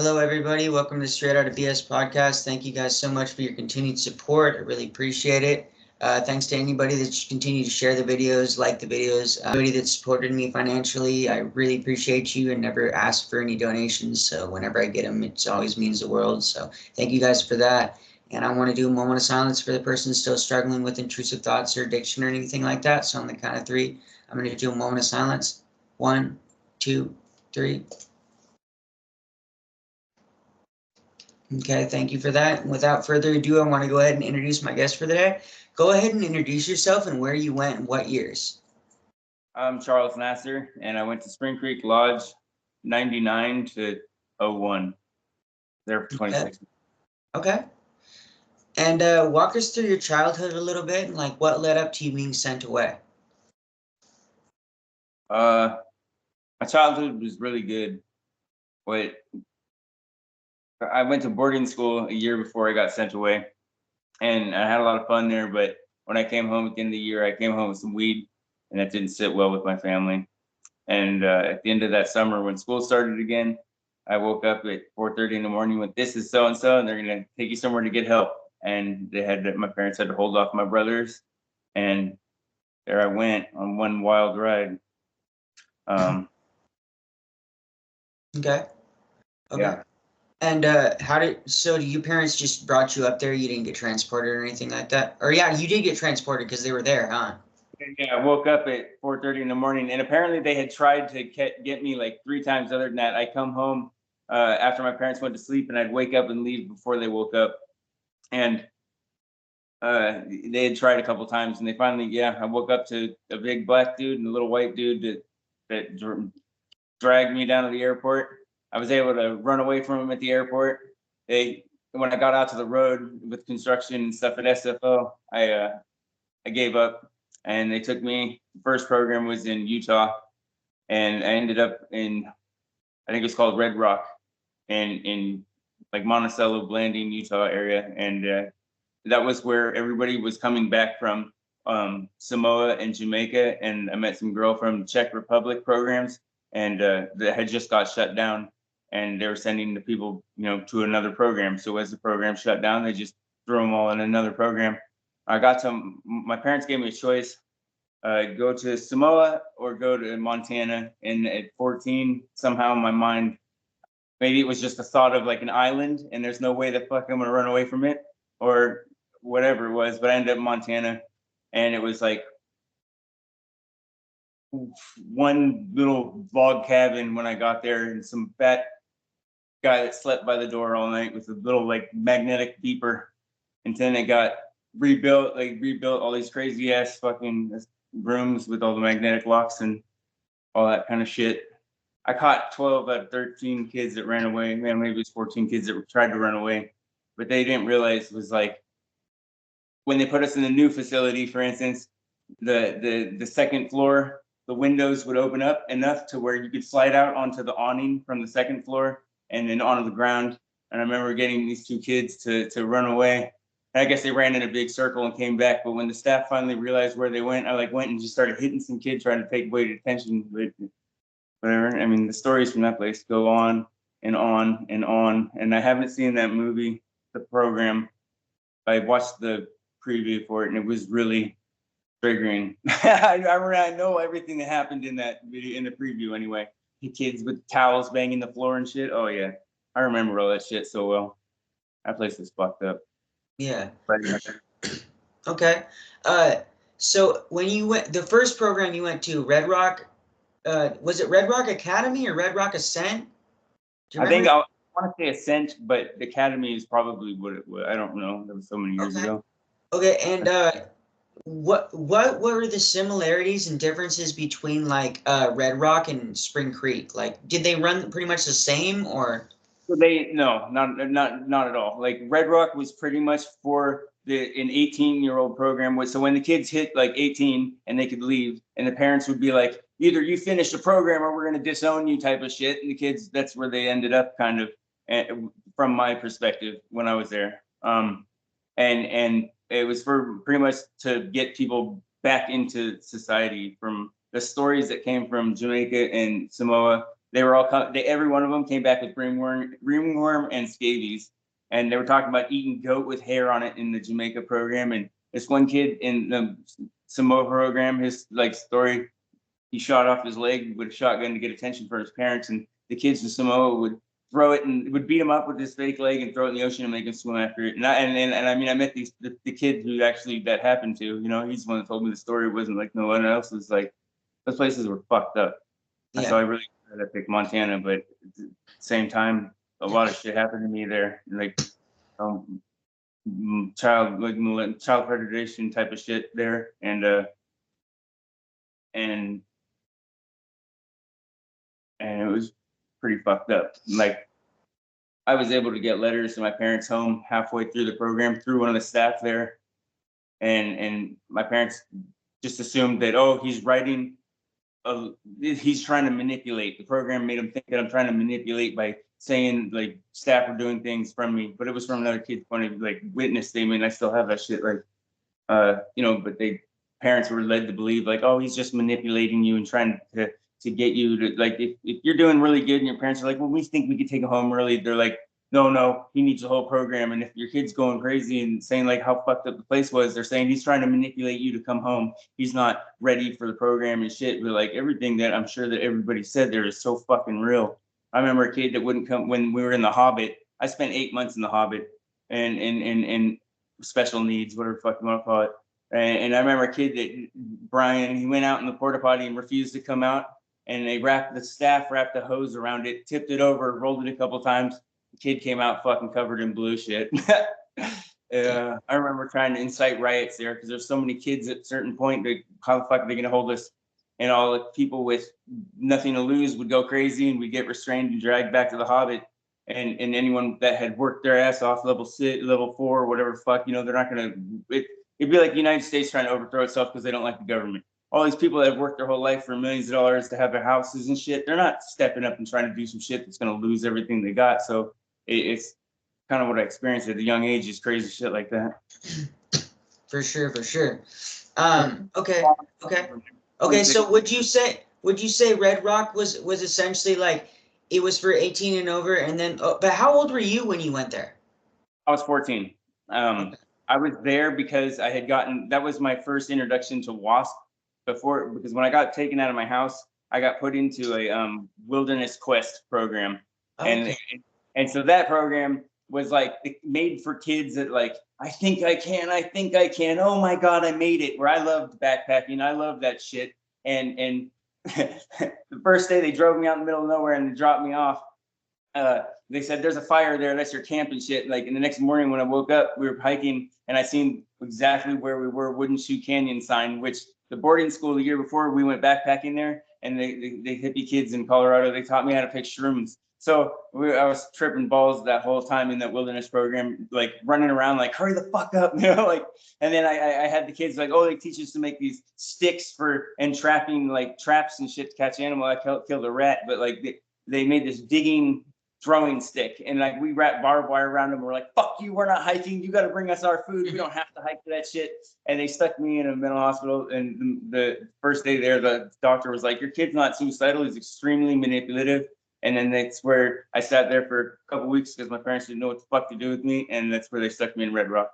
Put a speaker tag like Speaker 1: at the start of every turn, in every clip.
Speaker 1: Hello, everybody. Welcome to Straight Outta BS podcast. Thank you guys so much for your continued support. I really appreciate it. Thanks to anybody that's continued to share the videos, like the videos, anybody that supported me financially. I really appreciate you and never ask for any donations. So whenever I get them, it always means the world. So thank you guys for that. And I want to do a moment of silence for the person still struggling with intrusive thoughts or addiction or anything like that. So on the count of three, I'm going to do a moment of silence. 1, 2, 3. Okay, thank you for that. And without further ado, I want to go ahead and introduce my guest for the day. Go ahead and introduce yourself and where you went and what years.
Speaker 2: I'm Charles Nasser, and I went to Spring Creek Lodge 99 to 01. There for 26.
Speaker 1: Okay. And walk us through your childhood a little bit and like what led up to you being sent away.
Speaker 2: My childhood was really good, but I went to boarding school a year before I got sent away, and I had a lot of fun there. But when I came home at the end of the year, I came home with some weed, and that didn't sit well with my family. And at the end of that summer, when school started again, I woke up at 4:30 in the morning with "This is so and so, and they're gonna take you somewhere to get help." And my parents had to hold off my brothers, and there I went on one wild ride.
Speaker 1: Okay.
Speaker 2: Yeah.
Speaker 1: And do your parents just brought you up there? You didn't get transported or anything like that? Or yeah, you did get transported because they were there, huh?
Speaker 2: Yeah, I woke up at 4:30 in the morning, and apparently they had tried to get me like 3 times. Other than that, I come home after my parents went to sleep, and I'd wake up and leave before they woke up. And they had tried a couple times, and they finally, I woke up to a big black dude and a little white dude that dragged me down to the airport. I was able to run away from them at the airport. When I got out to the road with construction and stuff at SFO, I gave up, and they took me. The first program was in Utah, and I ended up in, I think it's called Red Rock, in like Monticello, Blanding, Utah area, and that was where everybody was coming back from Samoa and Jamaica, and I met some girl from Czech Republic programs, and that had just got shut down, and they were sending the people, to another program. So as the program shut down, they just threw them all in another program. My parents gave me a choice, go to Samoa or go to Montana. And at 14, somehow in my mind, maybe it was just the thought of like an island and there's no way the fuck I'm gonna run away from it or whatever it was, but I ended up in Montana, and it was like one little log cabin when I got there, and some fat guy that slept by the door all night with a little like magnetic beeper. And then it got rebuilt all these crazy ass fucking rooms with all the magnetic locks and all that kind of shit. I caught 12 out of 13 kids that ran away. Man, maybe it was 14 kids that tried to run away, but they didn't realize it was like when they put us in the new facility, for instance, the second floor, the windows would open up enough to where you could slide out onto the awning from the second floor and then onto the ground. And I remember getting these 2 kids to run away. And I guess they ran in a big circle and came back. But when the staff finally realized where they went, I went and just started hitting some kid trying to take away detention. But whatever. I mean, the stories from that place go on and on and on. And I haven't seen that movie, The Program. I watched the preview for it, and it was really triggering. I know everything that happened in that video, in the preview anyway. The kids with towels banging the floor and shit. Oh yeah, I remember all that shit so well. That place is fucked up.
Speaker 1: Yeah. Okay. So when you went, the first program you went to, Red Rock, was it Red Rock Academy or Red Rock Ascent?
Speaker 2: I think I want to say Ascent, but the Academy is probably what it was. I don't know. That was so many years ago.
Speaker 1: Okay, and what were the similarities and differences between like Red Rock and Spring Creek? Like, did they run pretty much the same, or?
Speaker 2: No, not at all. Like Red Rock was pretty much for an 18-year-old program. So when the kids hit like 18 and they could leave, and the parents would be like, either you finish the program or we're going to disown you type of shit. And the kids, that's where they ended up kind of, from my perspective when I was there. And it was for pretty much to get people back into society. From the stories that came from Jamaica and Samoa They were all every one of them came back with ringworm and scabies, and they were talking about eating goat with hair on it in the Jamaica program. And this one kid in the Samoa program, his like story, he shot off his leg with a shotgun to get attention for his parents, and the kids in Samoa would throw it and would beat him up with his fake leg and throw it in the ocean and make him swim after it. And I mean, I met the kid who actually that happened to. You know, he's the one that told me the story. It wasn't like no one else. Was like those places were fucked up.
Speaker 1: Yeah.
Speaker 2: So I really I picked Montana, but at the same time, a lot of shit happened to me there, like child predation type of shit there, and it was pretty fucked up. Like I was able to get letters to my parents' home halfway through the program through one of the staff there, and my parents just assumed that, oh, he's writing. He's trying to manipulate. The program made him think that I'm trying to manipulate by saying like staff are doing things from me, but it was from another kid's point of view, like witness statement. I still have that shit, like, you know, but parents were led to believe like, oh, he's just manipulating you and trying to get you to like, if you're doing really good and your parents are like, well, we think we could take him home early. They're like, no, he needs the whole program. And if your kid's going crazy and saying like how fucked up the place was, they're saying he's trying to manipulate you to come home. He's not ready for the program and shit. But like everything that I'm sure that everybody said there is so fucking real. I remember a kid that wouldn't come when we were in the Hobbit. I spent 8 months in the Hobbit and special needs, whatever the fuck you want to call it. And I remember a kid that Brian, he went out in the porta potty and refused to come out. And the staff wrapped a hose around it, tipped it over, rolled it a couple times. The kid came out fucking covered in blue shit. I remember trying to incite riots there because there's so many kids at a certain point. How the fuck are they gonna hold us? And all the people with nothing to lose would go crazy, and we'd get restrained and dragged back to the Hobbit. And anyone that had worked their ass off level 4, whatever fuck, you know, they're not gonna. It'd be like the United States trying to overthrow itself because they don't like the government. All these people that have worked their whole life for millions of dollars to have their houses and shit, they're not stepping up and trying to do some shit that's going to lose everything they got. So it's kind of what I experienced at a young age, is crazy shit like that.
Speaker 1: For sure. Okay. So would you say Red Rock was essentially like it was for 18 and over, and then but how old were you when you went there?
Speaker 2: I was 14. Okay. I was there because I had that was my first introduction to WASP because when I got taken out of my house, I got put into a wilderness quest program. Okay. And so that program was like made for kids that like, I think I can. Oh my God, I made it. Where I loved backpacking. I loved that shit. And the first day they drove me out in the middle of nowhere and they dropped me off. They said, there's a fire there, that's your camp and shit. Like, and the next morning when I woke up, we were hiking and I seen exactly where we were, Wooden Shoe Canyon sign, which the boarding school the year before we went backpacking there, and the hippie kids in Colorado, they taught me how to pick shrooms. So I was tripping balls that whole time in that wilderness program, like running around, like, hurry the fuck up, you know, like, and then I had the kids like, oh, they teach us to make these sticks and trapping, like traps and shit to catch animal. I killed a rat, but like they made this digging throwing stick, and like we wrapped barbed wire around them. We're like, fuck you, we're not hiking, you got to bring us our food, we don't have to hike to that shit. And they stuck me in a mental hospital, and the first day there, the doctor was like, your kid's not suicidal, he's extremely manipulative. And then that's where I sat there for a couple weeks because my parents didn't know what the fuck to do with me, and that's where they stuck me in Red Rock.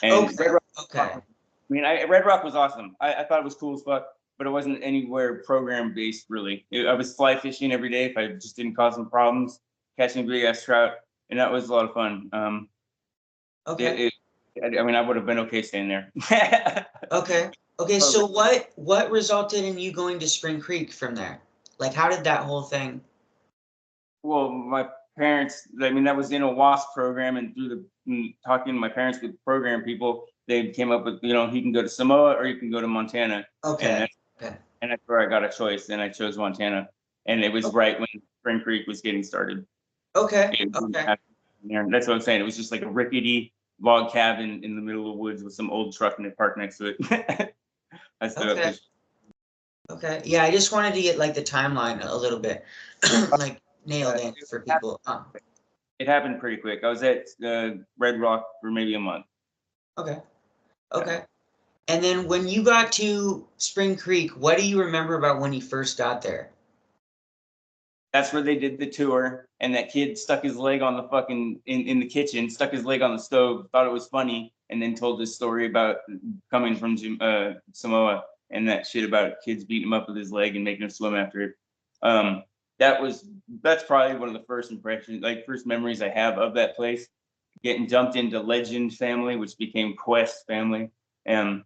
Speaker 2: And Red Rock, I mean, Red Rock was awesome. I thought it was cool as fuck, but it wasn't anywhere program based really. I was fly fishing every day if I just didn't cause them problems, catching big ass trout, and that was a lot of fun. I mean, I would have been okay staying there.
Speaker 1: Okay. So what resulted in you going to Spring Creek from there? Like, how did that whole thing?
Speaker 2: Well, my parents, I mean, that was in a WASP program, and through talking to my parents with program people, they came up with, you know, he can go to Samoa or you can go to Montana. Okay. And that's where I got a choice, and I chose Montana. And it was right when Spring Creek was getting started. Okay. That's what I'm saying. It was just like a rickety log cabin in the middle of the woods with some old truck parked next to it.
Speaker 1: Okay. Yeah, I just wanted to get like the timeline a little bit, like nailed in for people.
Speaker 2: It happened pretty quick. I was at Red Rock for maybe a month.
Speaker 1: Okay. And then when you got to Spring Creek, what do you remember about when you first got there?
Speaker 2: That's where they did the tour, and that kid stuck his leg on the fucking in the kitchen, stuck his leg on the stove, thought it was funny, and then told this story about coming from Samoa and that shit about kids beating him up with his leg and making him swim after it. That's probably one of the first impressions, like first memories I have of that place. Getting dumped into Legend family, which became Quest family, and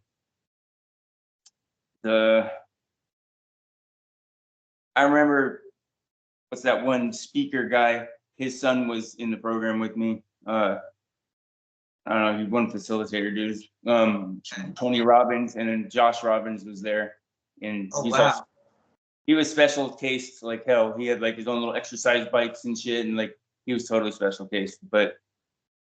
Speaker 2: I remember, what's that one speaker guy? His son was in the program with me. I don't know, he's one facilitator, dude. Tony Robbins, and then Josh Robbins was there, and he was special case like hell. He had like his own little exercise bikes and shit, and like he was totally special case. But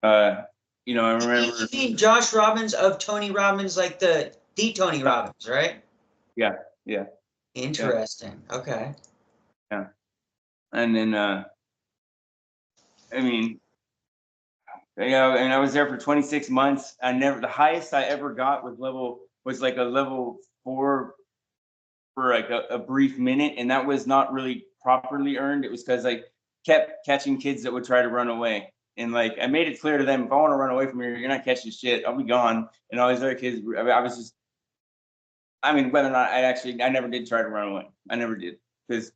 Speaker 2: I remember.
Speaker 1: You mean Josh Robbins of Tony Robbins, like the Tony Robbins, right?
Speaker 2: Yeah.
Speaker 1: Interesting. Yeah. Okay.
Speaker 2: Yeah. And then and I was there for 26 months. The highest I ever got was like a level 4 for like a brief minute, and that was not really properly earned. It was because I kept catching kids that would try to run away. And like I made it clear to them, if I want to run away from here, you're not catching shit. I'll be whether or not I never did try to run away. I never did, because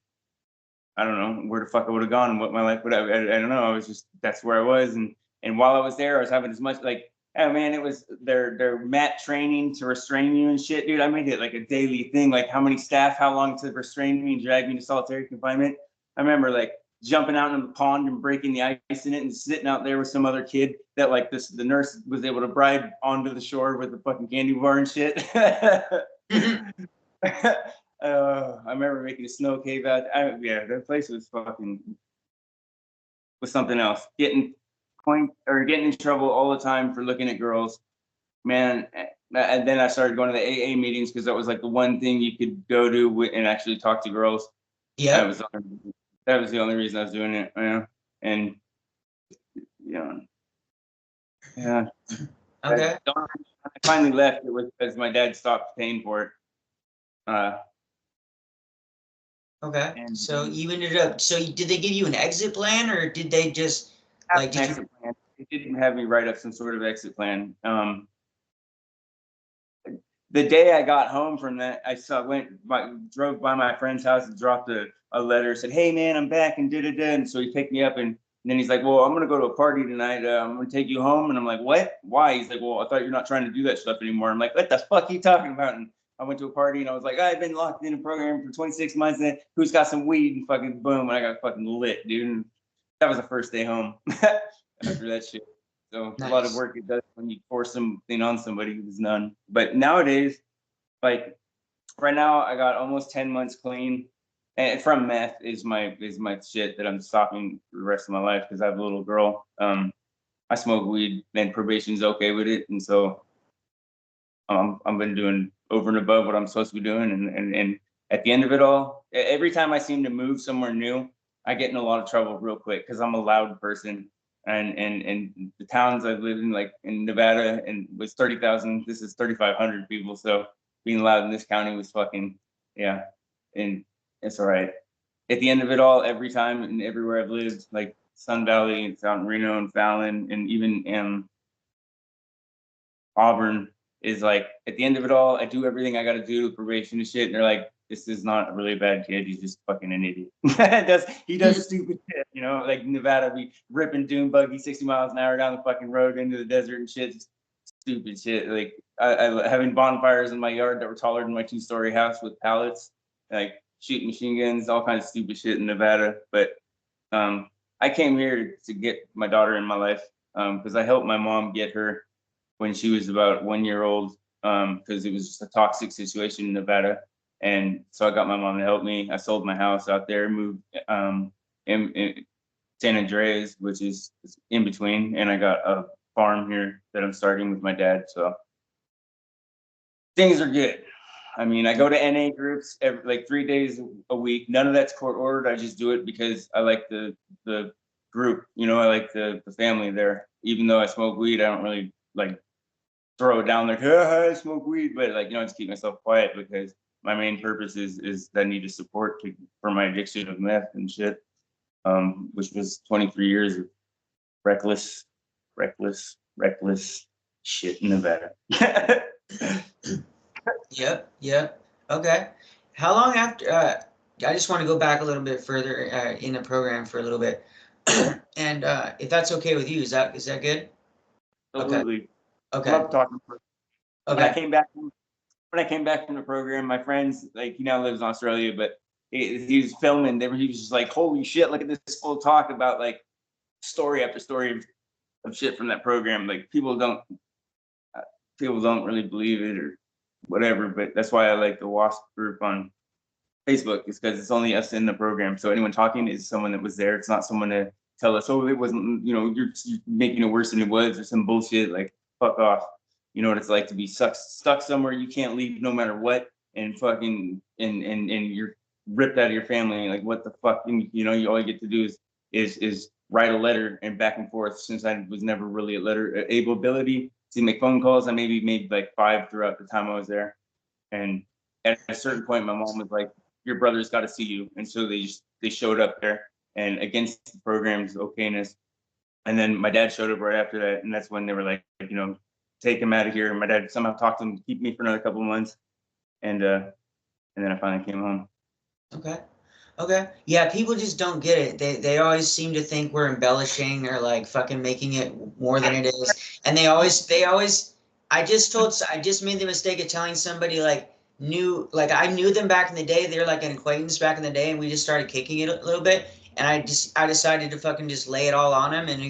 Speaker 2: I don't know where the fuck I would have gone and what my life would have. I don't know. I was just, that's where I was, and while I was there, I was having as much like, oh man, it was their mat training to restrain you and shit, dude. I made it like a daily thing, like how many staff, how long to restrain me and drag me to solitary confinement. I remember like jumping out in the pond and breaking the ice in it and sitting out there with some other kid that like the nurse was able to bribe onto the shore with the fucking candy bar and shit. I remember making a snow cave out. That place was something else. Getting in trouble all the time for looking at girls, man. And then I started going to the AA meetings because that was like the one thing you could go to and actually talk to girls. Yeah, that was the only reason I was doing it. And yeah. Okay. I finally left. It was because my dad stopped paying for it.
Speaker 1: Okay. And so you ended up. So did they give you an exit plan, or did they just like? Did you?
Speaker 2: Plan. They didn't have me write up some sort of exit plan. The day I got home from that, drove by my friend's house and dropped a letter. Said, "Hey man, I'm back," and And so he picked me up, and then he's like, "Well, I'm gonna go to a party tonight. I'm gonna take you home." And I'm like, "What? Why?" He's like, "Well, I thought you're not trying to do that stuff anymore." I'm like, "What the fuck are you talking about?" And I went to a party and I was like, I've been locked in a program for 26 months. And who's got some weed? And fucking boom, and I got fucking lit, dude. And that was the first day home after that shit. So nice. A lot of work it does when you force something on somebody who's none. But nowadays, like right now, I got almost 10 months clean. And from meth is my shit that I'm stopping for the rest of my life because I have a little girl. I smoke weed and probation's okay with it. And so I've been doing over and above what I'm supposed to be doing. And at the end of it all, every time I seem to move somewhere new, I get in a lot of trouble real quick because I'm a loud person. And the towns I've lived in, like in Nevada, and was 30,000, this is 3,500 people. So being loud in this county was fucking, yeah. And it's all right. At the end of it all, every time and everywhere I've lived, like Sun Valley, it's out in Reno and Fallon, and even in Auburn, is like at the end of it all, I do everything I got to do to probation and shit. And they're like, this is not a really bad kid. He's just fucking an idiot. He does stupid shit, like Nevada, we ripping dune buggy 60 miles an hour down the fucking road into the desert and shit. Just stupid shit. Like I having bonfires in my yard that were taller than my 2-story house with pallets, like shooting machine guns, all kinds of stupid shit in Nevada. But I came here to get my daughter in my life because I helped my mom get her when she was about 1 year old, because it was just a toxic situation in Nevada. And so I got my mom to help me. I sold my house out there, moved in San Andreas, which is in between. And I got a farm here that I'm starting with my dad. So things are good. I mean, I go to NA groups like 3 days a week. None of that's court ordered. I just do it because I like the group, I like the family there. Even though I smoke weed, I don't really like throw it down like, I smoke weed, but like, just keep myself quiet because my main purpose is that I need to support for my addiction of meth and shit, which was 23 years of reckless shit in Nevada.
Speaker 1: Yep. Okay. How long after? I just want to go back a little bit further in the program for a little bit, and if that's okay with you, is that good?
Speaker 2: Absolutely.
Speaker 1: Okay.
Speaker 2: Love talking. When I
Speaker 1: Okay.
Speaker 2: came back from the program, my friends, like, he now lives in Australia, but he was filming. He was just like, "Holy shit! Look at this full talk about like story after story of shit from that program." Like people don't really believe it or whatever, but that's why I like the W.A.S.P group on Facebook, is because it's only us in the program. So anyone talking is someone that was there. It's not someone to tell us, "Oh, it wasn't, you're making it worse than it was," or some bullshit. Like, fuck off. You know what it's like to be stuck somewhere you can't leave no matter what, and fucking and you're ripped out of your family. Like, what the fuck? And, all you get to do is write a letter and back and forth. Since I was never really ability to make phone calls, I maybe made like 5 throughout the time I was there. And at a certain point, my mom was like, "Your brother's got to see you," and so they showed up there, and against the program's okayness. And then my dad showed up right after that, and that's when they were like, take him out of here. And my dad somehow talked him to keep me for another couple of months, and then I finally came home.
Speaker 1: Okay. Yeah, people just don't get it. They always seem to think we're embellishing or like fucking making it more than it is. And they always I just made the mistake of telling somebody like I knew them back in the day. They were like an acquaintance back in the day, and we just started kicking it a little bit. And I decided to fucking just lay it all on him, and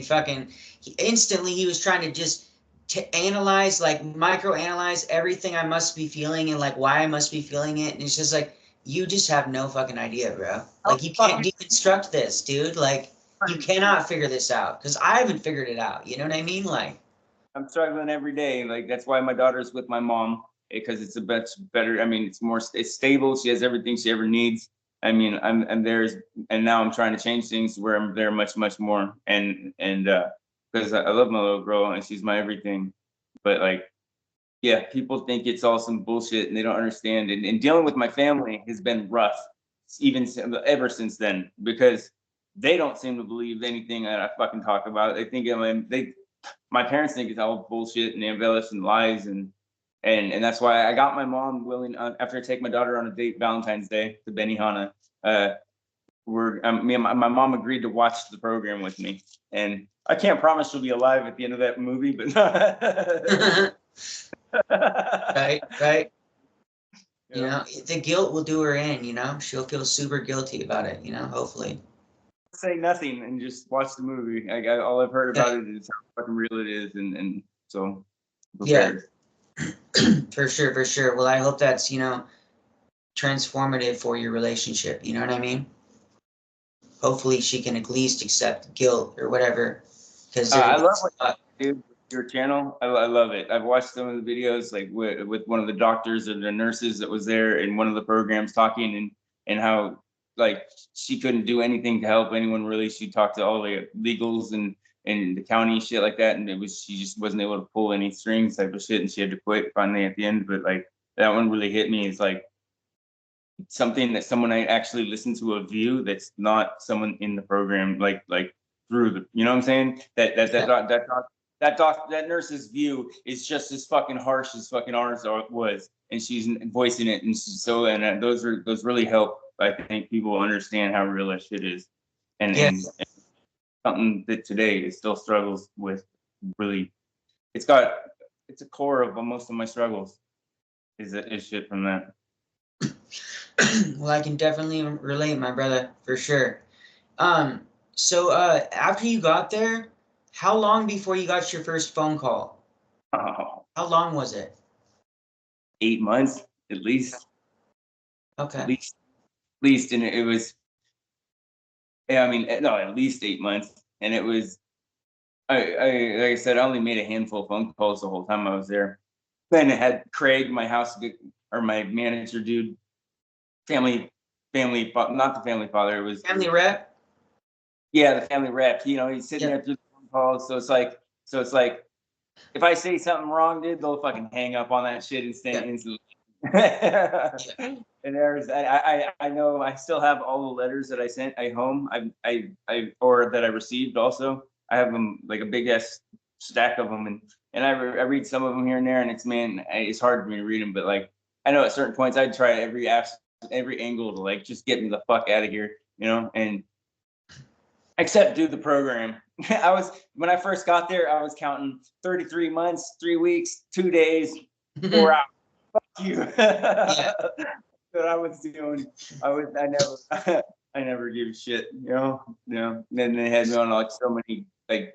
Speaker 1: instantly he was trying to just to analyze, like micro analyze everything I must be feeling and like why I must be feeling it. And it's just like, you just have no fucking idea, bro. Like, you can't deconstruct this, dude. Like, you cannot figure this out, because I haven't figured it out. You know what I mean? Like,
Speaker 2: I'm struggling every day. Like, that's why my daughter's with my mom, because it's a bit better. I mean, it's stable. She has everything she ever needs. I mean, I'm there, and now I'm trying to change things where I'm there much more. And because I love my little girl and she's my everything. But like, yeah, people think it's all some bullshit and they don't understand. And dealing with my family has been rough, ever since then, because they don't seem to believe anything that I fucking talk about. They think my parents think it's all bullshit and they embellish and lies, and that's why I got my mom willing, after I take my daughter on a date Valentine's Day to Benihana. Me and my mom agreed to watch the program with me, and I can't promise she'll be alive at the end of that movie, but
Speaker 1: right. The guilt will do her in. She'll feel super guilty about it. Hopefully.
Speaker 2: Say nothing and just watch the movie. All I've heard about it is how fucking real it is, and so prepared.
Speaker 1: Yeah. For sure. Well, I hope that's transformative for your relationship. You know what I mean? Hopefully, she can at least accept guilt or whatever. Because
Speaker 2: I love what you do with your channel. I love it. I've watched some of the videos, like with one of the doctors or the nurses that was there in one of the programs talking, and how like she couldn't do anything to help anyone really. She talked to all the legals and the county shit like that, and she just wasn't able to pull any strings type of shit, and she had to quit finally at the end. But like, that one really hit me. It's like something that someone I actually listen to a view that's not someone in the program, like through the, you know what I'm saying? That nurse's view is just as fucking harsh as fucking ours was, and she's voicing it, and those really help. I think people understand how real that shit is, and something that today it still struggles with. Really, it's a core of most of my struggles is shit from that.
Speaker 1: Well, I can definitely relate, my brother, for sure. So after you got there, how long before you got your first phone call?
Speaker 2: Oh,
Speaker 1: How long was it?
Speaker 2: 8 months at least.
Speaker 1: Okay.
Speaker 2: At least, and it was. Yeah, I mean, no, at least 8 months, and it was. Like I said, I only made a handful of phone calls the whole time I was there. Then I had Craig, my my manager dude, family, not the family father. It was
Speaker 1: Family rep.
Speaker 2: Yeah, the family rep. He's sitting there through the phone calls. So it's like, if I say something wrong, dude, they'll fucking hang up on that shit instantly. And there's, I know I still have all the letters that I sent at home. Or that I received also. I have them like a big ass stack of them, and I read some of them here and there, and it's hard for me to read them, but like I know at certain points I'd try every angle to like just get me the fuck out of here, and except do the program. When I first got there, I was counting 33 months, 3 weeks, 2 days, 4 hours. Fuck you.
Speaker 1: Yeah.
Speaker 2: What I was doing. I never give a shit, And then they had me on like so many like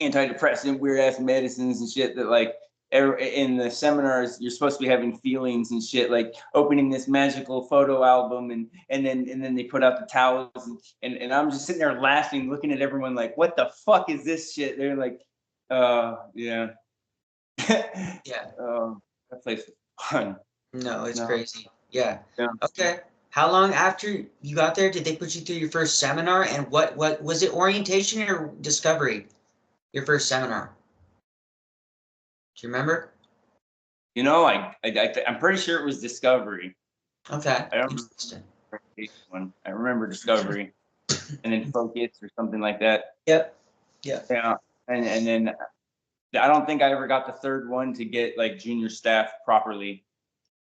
Speaker 2: antidepressant weird ass medicines and shit that like in the seminars you're supposed to be having feelings and shit, like opening this magical photo album and then they put out the towels and I'm just sitting there laughing, looking at everyone like, what the fuck is this shit? They're like, yeah.
Speaker 1: Yeah.
Speaker 2: That place was fun.
Speaker 1: No, it's crazy. Yeah.
Speaker 2: Yeah.
Speaker 1: Okay. How long after you got there did they put you through your first seminar? And what was it, orientation or discovery? Your first seminar? Do you remember?
Speaker 2: I'm pretty sure it was discovery.
Speaker 1: Okay.
Speaker 2: I don't remember I remember discovery and then focus or something like that.
Speaker 1: Yep. Yeah.
Speaker 2: Yeah. And then I don't think I ever got the third one to get like junior staff properly.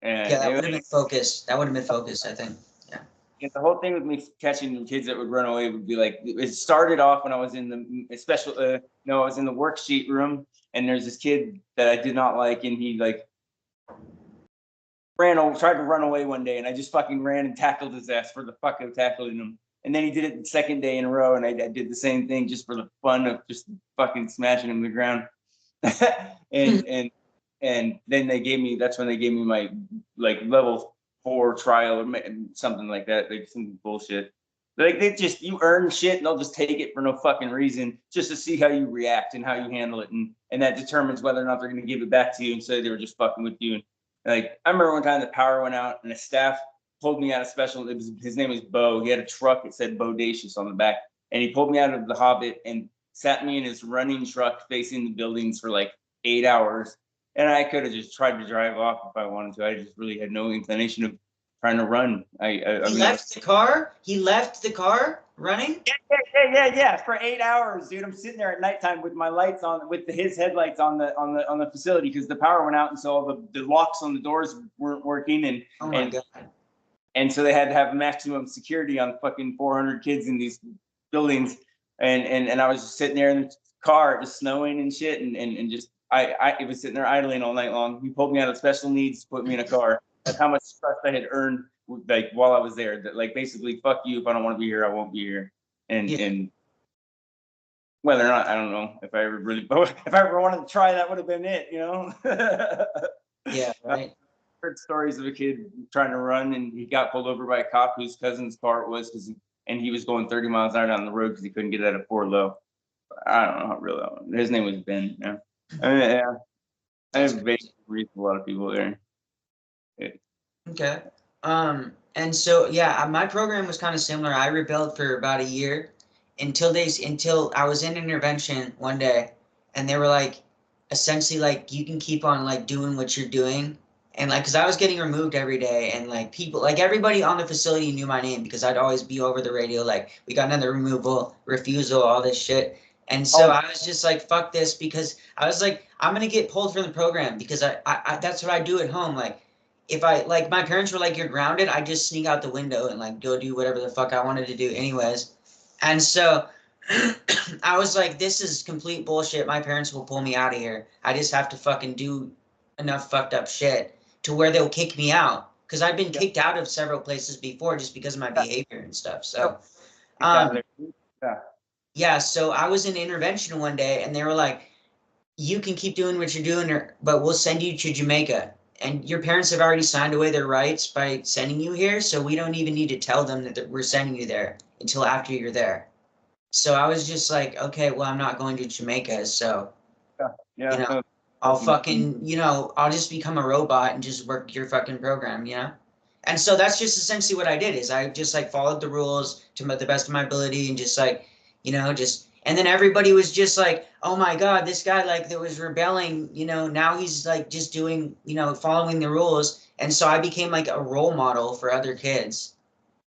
Speaker 2: And
Speaker 1: Yeah, that would have been focused. That would have been focused, I think.
Speaker 2: Yeah, the whole thing with me catching kids that would run away would be like, it started off when I was in the special, I was in the worksheet room, and there's this kid that I did not like, and he like tried to run away one day, and I just fucking ran and tackled his ass for the fuck of tackling him. And then he did it the second day in a row, and I did the same thing just for the fun of just fucking smashing him to the ground. and then that's when they gave me my like level 4 trial or something like that, like some bullshit. Like you earn shit and they'll just take it for no fucking reason, just to see how you react and how you handle it, and that determines whether or not they're gonna give it back to you and say they were just fucking with you. And like I remember one time the power went out and the staff pulled me out of special. His name was Bo. He had a truck that said Bodacious on the back, and he pulled me out of the Hobbit and sat me in his running truck facing the buildings for like 8 hours. And I could have just tried to drive off if I wanted to. I just really had no inclination of trying to run. He
Speaker 1: left the car? He left the car running?
Speaker 2: Yeah. For 8 hours, dude. I'm sitting there at nighttime with my lights on, with his headlights on the facility because the power went out, and so all the locks on the doors weren't working, and
Speaker 1: oh my God.
Speaker 2: And so they had to have maximum security on fucking 400 kids in these buildings, and I was just sitting there in the car. It was snowing and shit, and just it was sitting there idling all night long. He pulled me out of special needs, put me in a car. That's how much stress I had earned, like while I was there. That like basically, fuck you. If I don't want to be here, I won't be here. And whether or not, I don't know if I ever wanted to try, that would have been it,
Speaker 1: Yeah, right.
Speaker 2: I heard stories of a kid trying to run and he got pulled over by a cop whose cousin's car it was, and he was going 30 miles an hour down the road because he couldn't get out of 4 low. I don't know how real that was. His name was Ben. Yeah. I have basically read a lot of people there. Yeah.
Speaker 1: Okay. And so my program was kind of similar. I rebelled for about a year until I was in intervention one day, and they were like, essentially like, you can keep on like doing what you're doing, and like, because I was getting removed every day, and like people, like everybody on the facility knew my name because I'd always be over the radio like, we got another refusal, all this shit. And so I was just like, fuck this, because I was like, I'm gonna get pulled from the program because I that's what I do at home. Like, if I, like, my parents were like, you're grounded, I just sneak out the window and like go do whatever the fuck I wanted to do anyways. And so I was like, this is complete bullshit. My parents will pull me out of here. I just have to fucking do enough fucked up shit to where they'll kick me out. Because I've been kicked out of several places before just because of my behavior and stuff. So, yeah, so I was in intervention one day and they were like, you can keep doing what you're doing, but we'll send you to Jamaica. And your parents have already signed away their rights by sending you here, so we don't even need to tell them that we're sending you there until after you're there. So I was just like, okay, well, I'm not going to Jamaica, so I'll fucking, I'll just become a robot and just work your fucking program, And so that's just essentially what I did, is I just like followed the rules to the best of my ability, and just like, And then everybody was just like, oh my God, this guy like that was rebelling, now he's like just doing, following the rules. And so I became like a role model for other kids.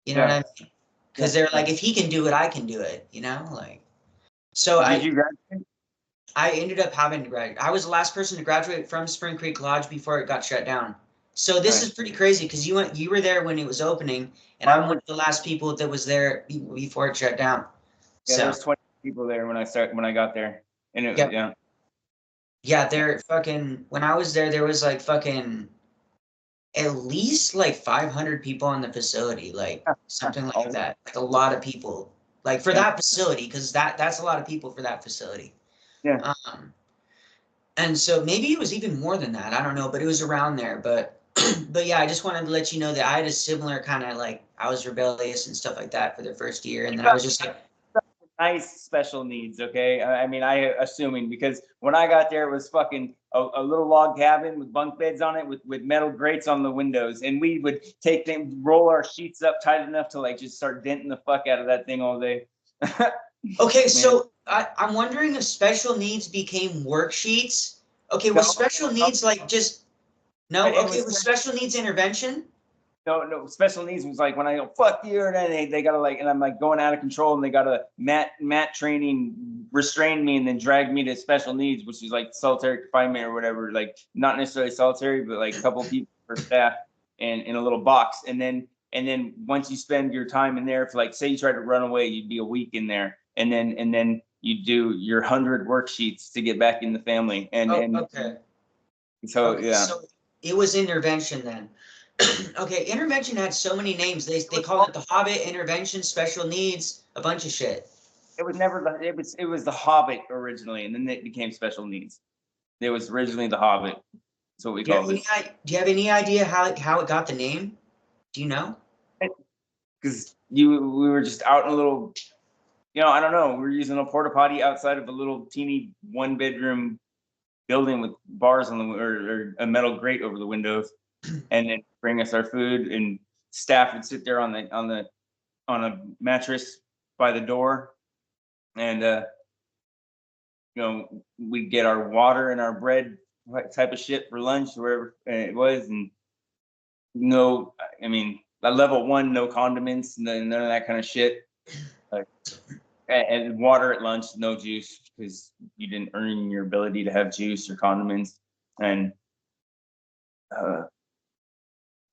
Speaker 1: You know what I mean? Because they're like, if he can do it, I can do it, like. So
Speaker 2: Did you graduate?
Speaker 1: I ended up having to graduate. I was the last person to graduate from Spring Creek Lodge before it got shut down. So this is pretty crazy because you were there when it was opening, and I'm one of the last people that was there before it shut down.
Speaker 2: Yeah, there was 20 people there when I got there, and
Speaker 1: yeah, they're fucking. When I was there, there was like fucking at least like 500 people in the facility, like something like that. Like a lot of people, like for that facility, because that's a lot of people for that facility.
Speaker 2: Yeah.
Speaker 1: And so maybe it was even more than that. I don't know, but it was around there. But but yeah, I just wanted to let you know that I had a similar kind of like I was rebellious and stuff like that for the first year, and then I was just like
Speaker 2: nice special needs, okay? I mean, I assuming because when I got there, it was fucking a little log cabin with bunk beds on it, with metal grates on the windows, and we would take them, roll our sheets up tight enough to like just start denting the fuck out of that thing all day.
Speaker 1: Okay, so I'm wondering if special needs became worksheets. Okay, was special needs like just no? Okay, was special needs intervention?
Speaker 2: No, special needs was like when I go, fuck you, and then they gotta like, and I'm like going out of control, and they gotta mat training, restrain me, and then drag me to special needs, which is like solitary confinement or whatever, like not necessarily solitary, but like a couple people per staff and in a little box. And then once you spend your time in there, for like say you try to run away, you'd be a week in there, and then you do your 100 worksheets to get back in the family.
Speaker 1: Okay.
Speaker 2: So
Speaker 1: okay,
Speaker 2: yeah.
Speaker 1: So it was intervention then. Okay, intervention had so many names. They called it the Hobbit, intervention, special needs, a bunch of shit.
Speaker 2: It was never it was the Hobbit originally, and then it became special needs. It was originally the Hobbit. That's what we called it.
Speaker 1: Do you have any idea how it got the name? Do you know?
Speaker 2: Because we were just out in a little, I don't know. We were using a porta potty outside of a little teeny 1-bedroom building with bars on the or a metal grate over the windows, and then bring us our food, and staff would sit there on a mattress by the door, and we'd get our water and our bread type of shit for lunch, wherever it was, and no, I mean, at level 1, no condiments, none of that kind of shit. Like, and water at lunch, no juice, because you didn't earn your ability to have juice or condiments. And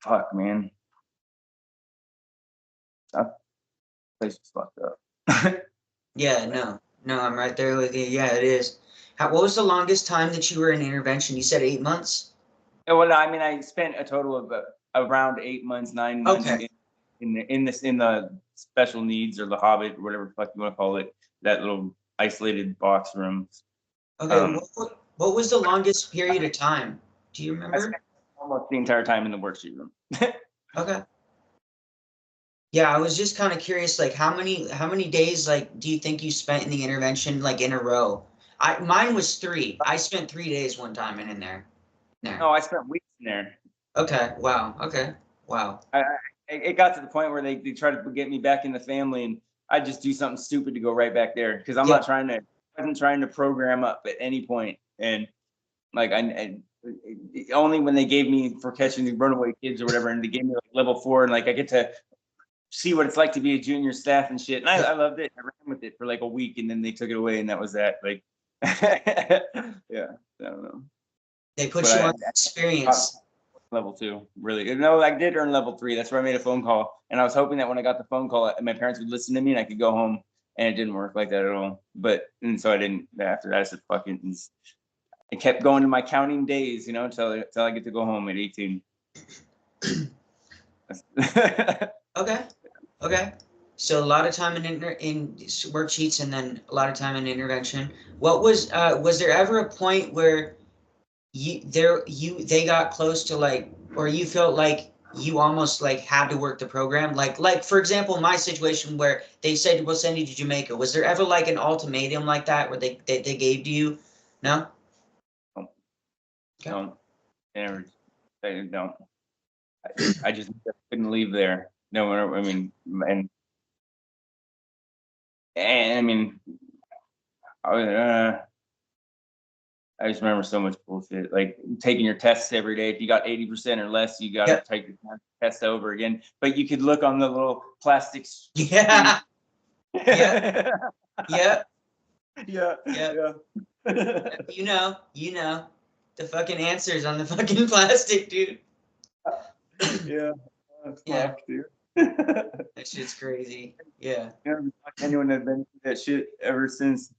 Speaker 2: fuck, man, that place was fucked up.
Speaker 1: Yeah, no, I'm right there with you. Yeah, it is. What was the longest time that you were in intervention? You said 8 months?
Speaker 2: Well, I mean, I spent a total of around 8 months, 9 months
Speaker 1: Okay.
Speaker 2: in the special needs, or the Hobbit, or whatever the fuck you want to call it, that little isolated box room.
Speaker 1: Okay, what was the longest period of time? Do you remember?
Speaker 2: I spent almost the entire time in the worksheet room.
Speaker 1: Okay. Yeah, I was just kind of curious, like how many days like do you think you spent in the intervention like in a row? Mine was 3. I spent 3 days one time in there.
Speaker 2: No, I spent weeks in there.
Speaker 1: Okay. Wow. Okay. Wow.
Speaker 2: It got to the point where they tried to get me back in the family, and I just do something stupid to go right back there, because I wasn't trying to program up at any point. And like I only when they gave me for catching the runaway kids or whatever, and they gave me like level 4, and like I get to see what it's like to be a junior staff and shit. And I loved it. I ran with it for like a week, and then they took it away, and that was that. Like, yeah, I don't know.
Speaker 1: They put you on experience.
Speaker 2: Level 2, really. No, I did earn level 3. That's where I made a phone call, and I was hoping that when I got the phone call, my parents would listen to me and I could go home. And it didn't work like that at all. And so I didn't. After that, I said, "Fuck it." And I kept going to my counting days, until I get to go home at 18.
Speaker 1: Okay. So a lot of time in worksheets, and then a lot of time in intervention. Was there ever a point where they got close to like, or you felt like you almost like had to work the program? Like for example, my situation where they said we'll send you to Jamaica. Was there ever like an ultimatum like that where they gave to you? No?
Speaker 2: Don't. They don't. I just couldn't leave there. No, I mean, and I mean, I just remember so much bullshit, like taking your tests every day. If you got 80% or less, you got to take the test over again. But you could look on the little plastic.
Speaker 1: Yeah. Yeah.
Speaker 2: Yeah.
Speaker 1: Yeah.
Speaker 2: Yeah.
Speaker 1: You know, the fucking answers on the fucking plastic, dude.
Speaker 2: Yeah.
Speaker 1: Yeah.
Speaker 2: Fuck, dude.
Speaker 1: That shit's crazy. Yeah.
Speaker 2: Anyone that's been through that shit ever since.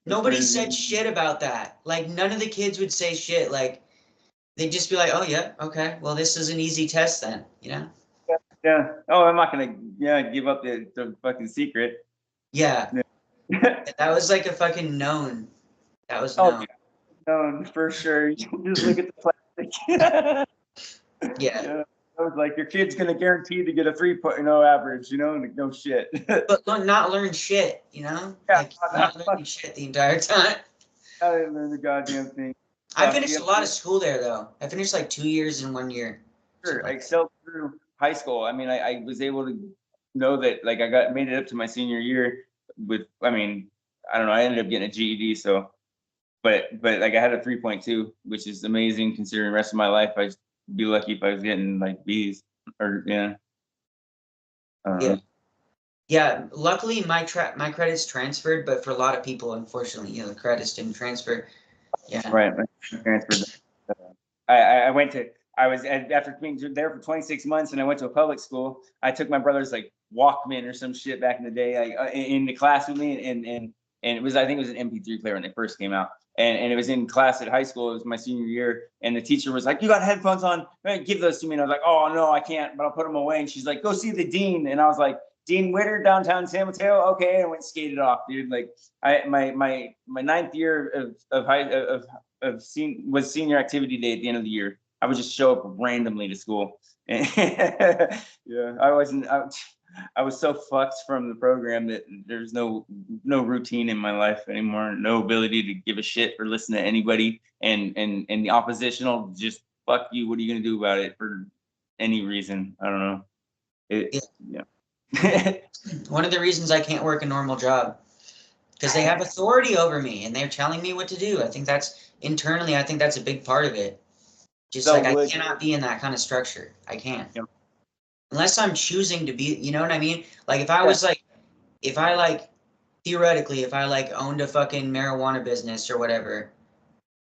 Speaker 1: Nobody said shit about that. Like, none of the kids would say shit. Like, they'd just be like, oh, yeah, okay. Well, this is an easy test then, you know?
Speaker 2: Yeah. Oh, I'm not gonna give up the fucking secret.
Speaker 1: Yeah.
Speaker 2: Yeah.
Speaker 1: That was like a fucking known. That was
Speaker 2: Oh,
Speaker 1: known.
Speaker 2: no, for sure. You just look at the plastic.
Speaker 1: Yeah.
Speaker 2: Yeah. I was like, your kid's gonna guarantee to get a 3.0 average, like, no shit.
Speaker 1: But not learn shit, you know?
Speaker 2: Yeah,
Speaker 1: Like, not learning shit the entire time.
Speaker 2: I didn't learn the goddamn thing.
Speaker 1: I finished a lot of school there, though. I finished like 2 years in 1 year.
Speaker 2: Sure, I excelled through high school. I mean, I was able to know that, like, I made it up to my senior year with, I don't know, I ended up getting a GED, so, but like, I had a 3.2, which is amazing considering the rest of my life. I'd be lucky if I was getting like B's or, yeah.
Speaker 1: Yeah, luckily my credits transferred, but for a lot of people, unfortunately, the credits didn't transfer. Yeah.
Speaker 2: Right. Transferred. I went to, after being there for 26 months and I went to a public school, I took my brother's like Walkman or some shit back in the day, like in the class with me. And it was, I think it was an MP3 player when they first came out. And it was in class at high school. It was my senior year. And the teacher was like, you got headphones on? Right, give those to me. And I was like, oh, no, I can't, but I'll put them away. And she's like, go see the dean. And I was like, Dean Witter, downtown San Mateo. Okay. And I went skated off, dude. Like, my ninth year was senior activity day at the end of the year. I would just show up randomly to school. Yeah, I was so fucked from the program that there's no routine in my life anymore. No ability to give a shit or listen to anybody. And the oppositional just fuck you. What are you gonna do about it for any reason? I don't know. Yeah.
Speaker 1: One of the reasons I can't work a normal job, because they have authority over me and they're telling me what to do. I think that's internally, I think that's a big part of it. Just so like I cannot be in that kind of structure. I can't.
Speaker 2: Yep.
Speaker 1: Unless I'm choosing to be, you know what I mean? Like if I was like, theoretically, if I like owned a fucking marijuana business or whatever,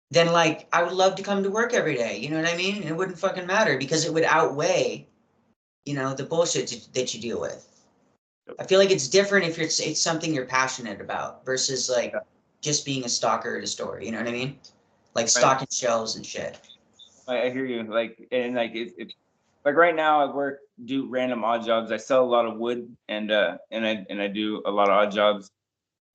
Speaker 1: then like I would love to come to work every day. You know what I mean? And it wouldn't fucking matter because it would outweigh, the bullshit that you deal with. I feel like it's different if it's something you're passionate about versus like just being a stalker at a store. You know what I mean? Like stocking shelves and shit.
Speaker 2: I hear you. Like, and like it's like right now I do random odd jobs. I sell a lot of wood and I do a lot of odd jobs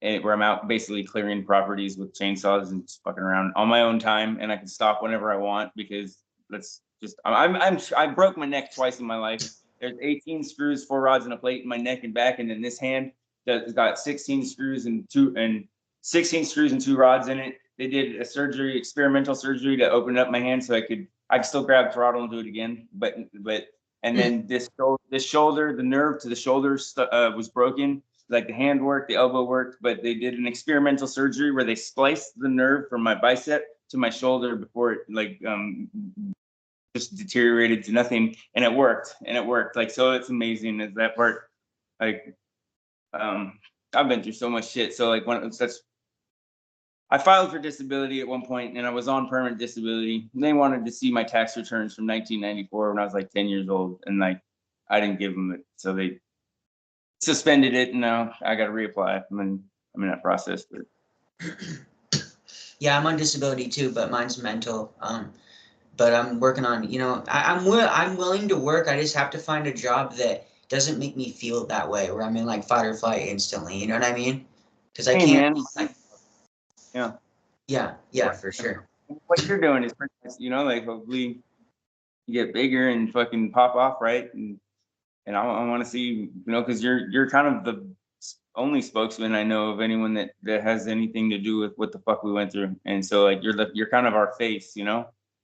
Speaker 2: where I'm out basically clearing properties with chainsaws and just fucking around on my own time, and I can stop whenever I want because that's just I broke my neck twice in my life. There's 18 screws, 4 rods, and a plate in my neck and back, and then this hand that's got 16 screws and 16 screws and 2 rods in it. They did a surgery, experimental surgery, to open up my hand so I could still grab throttle and do it again. And then this shoulder, the nerve to the shoulder was broken. Like the hand worked, the elbow worked, but they did an experimental surgery where they spliced the nerve from my bicep to my shoulder before it just deteriorated to nothing, and it worked. Like, so it's amazing is that part. Like, I've been through so much shit. So like I filed for disability at one point and I was on permanent disability. They wanted to see my tax returns from 1994 when I was like 10 years old. And like, I didn't give them it. So they suspended it. And now I got to reapply. I'm in that process. But
Speaker 1: yeah, I'm on disability too, but mine's mental. But I'm working on, I'm willing to work. I just have to find a job that doesn't make me feel that way, where I'm in like fight or flight instantly. You know what I mean? Because I can't. Yeah, for sure.
Speaker 2: What you're doing is pretty nice, like hopefully you get bigger and fucking pop off, right? And I want to see, because you're kind of the only spokesman I know of anyone that has anything to do with what the fuck we went through. And so like you're kind of our face,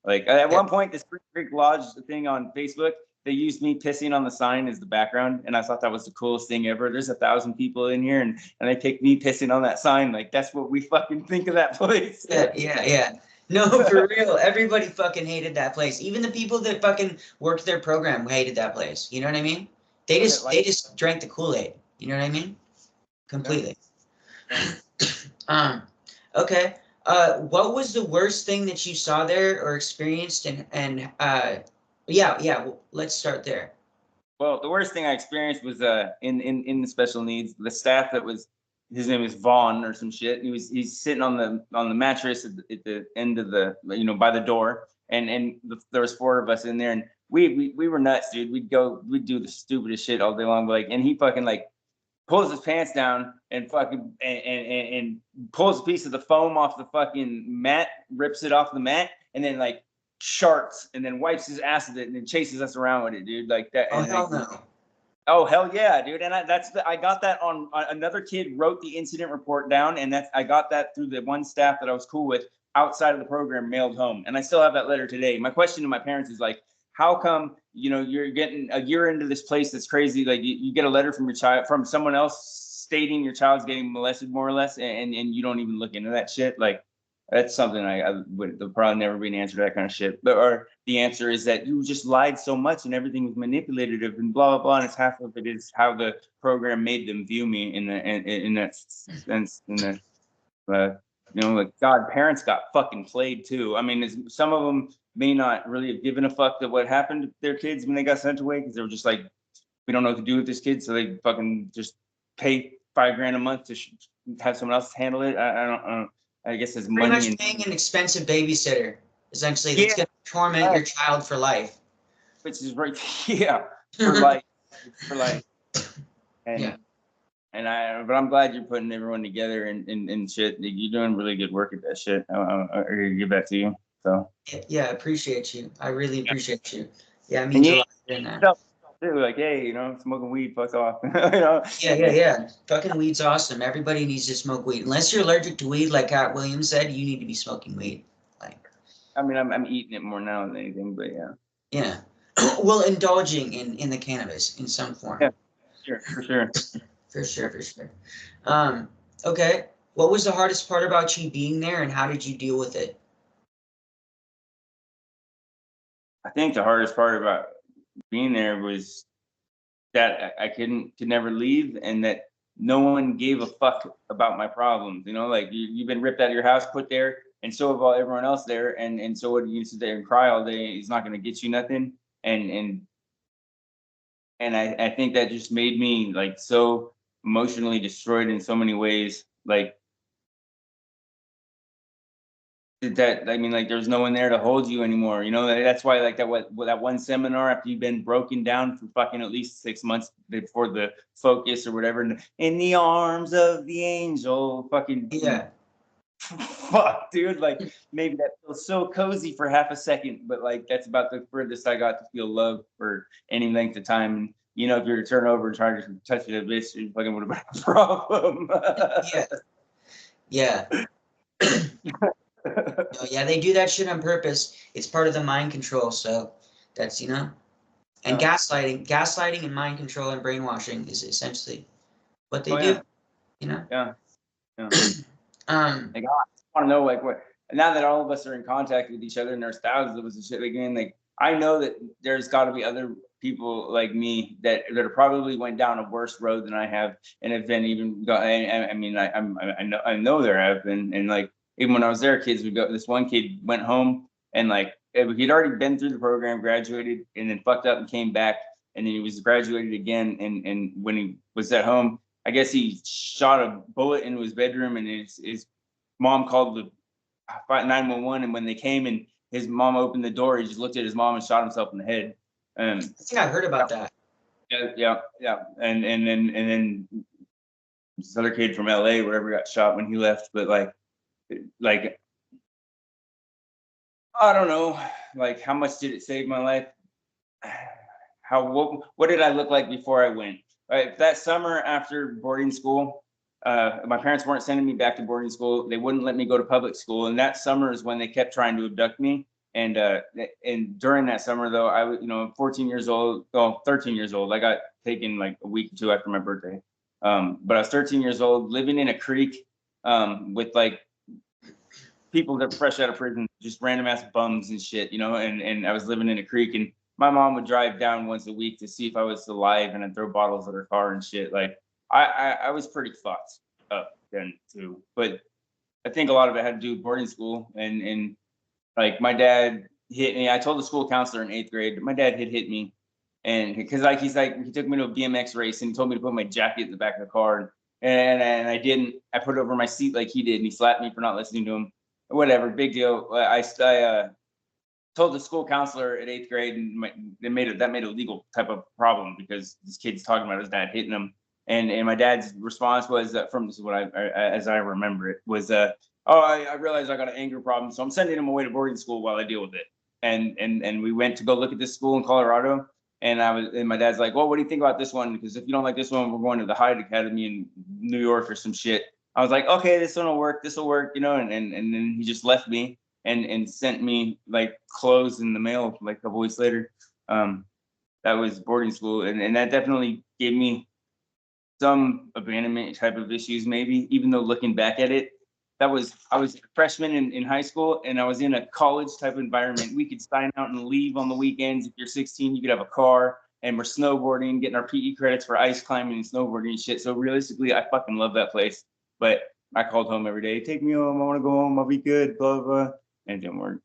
Speaker 2: Like at one point, the Spring Creek Lodge thing on Facebook, they used me pissing on the sign as the background, and I thought that was the coolest thing ever. There's 1,000 people in here, and they picked me pissing on that sign. Like, that's what we fucking think of that place.
Speaker 1: Yeah. No, for real. Everybody fucking hated that place. Even the people that fucking worked their program hated that place. You know what I mean? They just drank the Kool-Aid. You know what I mean? Completely. Okay. What was the worst thing that you saw there or experienced? And yeah. Let's start there.
Speaker 2: Well, the worst thing I experienced was in the special needs. The staff that was, his name is Vaughn or some shit. He's sitting on the mattress at the end of the, by the door, and there was 4 of us in there, and we were nuts, dude. We'd do the stupidest shit all day long, but and he fucking pulls his pants down and fucking and pulls a piece of the foam off the fucking mat, rips it off the mat, and then sharts and then wipes his ass with it and then chases us around with it, dude. Like that.
Speaker 1: Oh, hell no.
Speaker 2: Oh, hell yeah, dude. And I got that on another kid wrote the incident report down, and I got that through the one staff that I was cool with outside of the program, mailed home. And I still have that letter today. My question to my parents is how come, you're getting a year into this place that's crazy, you get a letter from your child, from someone else stating your child's getting molested more or less, and you don't even look into that shit? That's something I would, there'll probably never be an answer to that kind of shit. Or the answer is that you just lied so much and everything was manipulative and blah, blah, blah. And it's half of it is how the program made them view me in that sense. God, parents got fucking played too. I mean, some of them may not really have given a fuck that what happened to their kids when they got sent away, because they were just we don't know what to do with this kid. So they fucking just pay $5,000 a month to have someone else handle it. I don't. I guess it's
Speaker 1: pretty
Speaker 2: money
Speaker 1: much paying an expensive babysitter, essentially, that's going to torment your child for life.
Speaker 2: Which is right, yeah, for life, And but I'm glad you're putting everyone together and shit. You're doing really good work at that shit. I give that to you. So
Speaker 1: yeah, I appreciate you. I really appreciate you. Yeah, it means a lot in that.
Speaker 2: Hey, smoking weed, fuck off.
Speaker 1: Yeah. Fucking weed's awesome. Everybody needs to smoke weed. Unless you're allergic to weed, like Cat Williams said, you need to be smoking weed.
Speaker 2: I'm eating it more now than anything, but yeah.
Speaker 1: Yeah. Well, indulging in the cannabis in some form.
Speaker 2: Yeah, sure, for sure.
Speaker 1: For sure. Okay. What was the hardest part about you being there, and how did you deal with it?
Speaker 2: I think the hardest part about being there was that I could never leave, and that no one gave a fuck about my problems. You've been ripped out of your house, put there, and so have everyone else there. And so what, you sit there and cry all day? He's not going to get you nothing. And I think that just made me so emotionally destroyed in so many ways. There's no one there to hold you anymore. That's why that one seminar, after you've been broken down for fucking at least 6 months before the focus or whatever, in the arms of the angel, fucking
Speaker 1: yeah.
Speaker 2: Fuck, dude. Maybe that feels so cozy for half a second, but that's about the furthest I got to feel love for any length of time. And if you were to turn over and try to touch it a bitch, you fucking would have been a problem.
Speaker 1: Yeah. No, yeah, they do that shit on purpose. It's part of the mind control. So that's, and gaslighting and mind control and brainwashing is essentially what they do.
Speaker 2: Yeah. I want to know what, now that all of us are in contact with each other and there's thousands of us and shit again, I know that there's got to be other people like me that probably went down a worse road than I have, and have been even got. I know there have been, and even when I was there, kids would go. This one kid went home and he'd already been through the program, graduated, and then fucked up and came back, and then he was graduated again, and when he was at home, I guess he shot a bullet into his bedroom, and his mom called the 911, and when they came and his mom opened the door, he just looked at his mom and shot himself in the head.
Speaker 1: I think I heard about that.
Speaker 2: Yeah. And then this other kid from LA, wherever, got shot when he left. But I don't know, how much did it save my life? What did I look like before I went? That summer after boarding school, my parents weren't sending me back to boarding school. They wouldn't let me go to public school. And that summer is when they kept trying to abduct me. And during that summer though, I was, 14 years old, 13 years old. I got taken like a week or two after my birthday. But I was 13 years old, living in a creek, with like people that are fresh out of prison, just random ass bums and shit, and I was living in a creek, and my mom would drive down once a week to see if I was alive, and I'd throw bottles at her car and shit. Like I was pretty fucked up then too. But I think a lot of it had to do with boarding school, and like my dad hit me. I told the school counselor in 8th grade, my dad had hit me. And because he took me to a BMX race and he told me to put my jacket in the back of the car. And I didn't. I put it over my seat like he did, and he slapped me for not listening to him. Whatever, big deal. I told the school counselor at 8th grade, and that made a legal type of problem because this kid's talking about his dad hitting him. And my dad's response was, this is what as I remember it, was, I realized I got an anger problem, so I'm sending him away to boarding school while I deal with it. And we went to go look at this school in Colorado. And my dad's like, well, what do you think about this one? Because if you don't like this one, we're going to the Hyde Academy in New York or some shit. I was like, okay, this one will work. This will work, and then he just left me and sent me like clothes in the mail like a couple weeks later. That was boarding school, and that definitely gave me some abandonment type of issues, maybe, even though looking back at it, I was a freshman in high school, and I was in a college type environment. We could sign out and leave on the weekends. If you're 16, you could have a car, and we're snowboarding, getting our PE credits for ice climbing and snowboarding and shit. So realistically, I fucking love that place. But I called home every day, take me home, I want to go home, I'll be good, blah, blah, and it didn't work.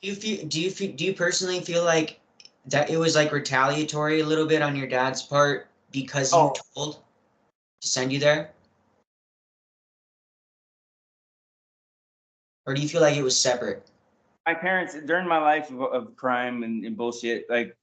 Speaker 1: Do you personally feel like that it was like retaliatory a little bit on your dad's part because you told to send you there? Or do you feel like it was separate?
Speaker 2: My parents, during my life of crime and bullshit, like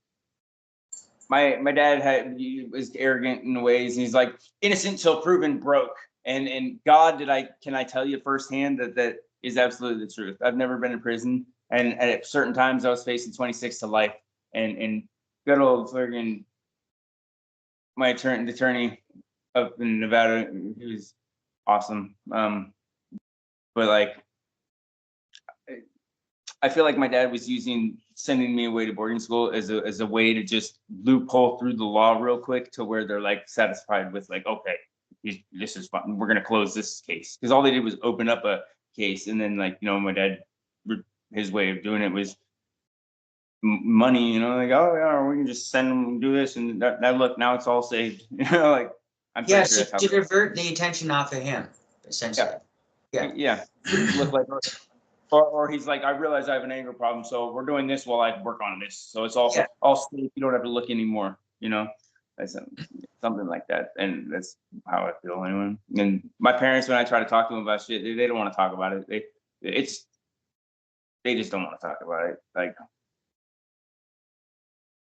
Speaker 2: my dad was arrogant in ways, and he's like, innocent till proven broke. And God, can I tell you firsthand that is absolutely the truth. I've never been in prison, and at certain times I was facing 26 to life, and good old friggin' my attorney up in Nevada, he was awesome. But like, I feel like my dad was using sending me away to boarding school as a way to just loophole through the law real quick to where they're like satisfied with like, okay, this is fine. We're gonna close this case, because all they did was open up a case, and then like my dad, his way of doing it was money. Like, oh yeah, we can just send them and do this, and that look, now it's all saved. Like I'm
Speaker 1: Yeah,
Speaker 2: sure
Speaker 1: so to divert the attention off of him, essentially.
Speaker 2: Yeah. Look like. Or he's like, I realize I have an anger problem, so we're doing this while I work on this. So it's all safe. You don't have to look anymore. That's something like that, and that's how I feel anyway. And my parents, when I try to talk to them about shit, they don't want to talk about it. They just don't want to talk about it. Like,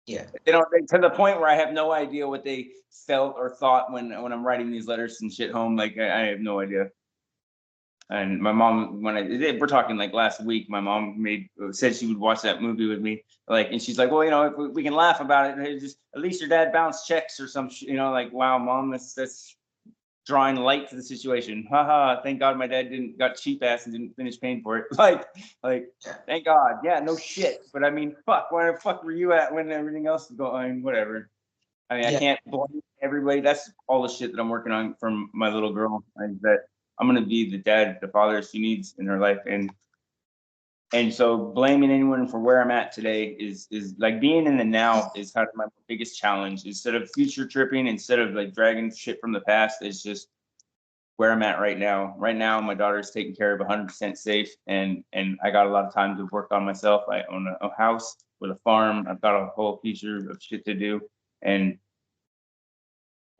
Speaker 2: they don't, to the point where I have no idea what they felt or thought when I'm writing these letters and shit home. Like, I have no idea. And my mom, we're talking like last week, my mom said she would watch that movie with me, like, and she's like, well, if we can laugh about it, just at least your dad bounced checks or some, like, wow, mom, that's drawing light to the situation. Haha, thank God my dad got cheap ass and didn't finish paying for it. like, thank God. Yeah, no shit. But I mean, fuck, where the fuck were you at when everything else was going? Whatever. I mean, I can't blame everybody. That's all the shit that I'm working on from my little girl, and that I'm gonna be the dad, the father she needs in her life, and so blaming anyone for where I'm at today is like being in the now is kind of my biggest challenge. Instead of future tripping, instead of like dragging shit from the past, it's just where I'm at right now. Right now, my daughter's taken care of, 100% safe, and I got a lot of time to work on myself. I own a house with a farm. I've got a whole future of shit to do, and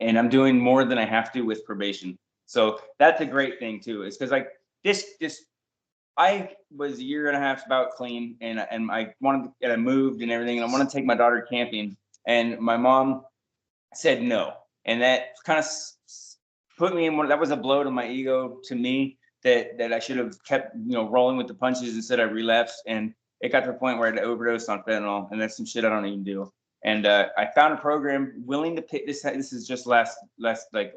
Speaker 2: I'm doing more than I have to with probation. So that's a great thing too. It's because like this, I was a year and a half about clean, and I moved and everything, and I want to take my daughter camping, and my mom said no, and that kind of put me in that was a blow to my ego, to me, that I should have kept rolling with the punches. Instead I relapsed, and it got to the point where I had to overdose on fentanyl, and that's some shit I don't even do. And I found a program willing to pay this. This is just last like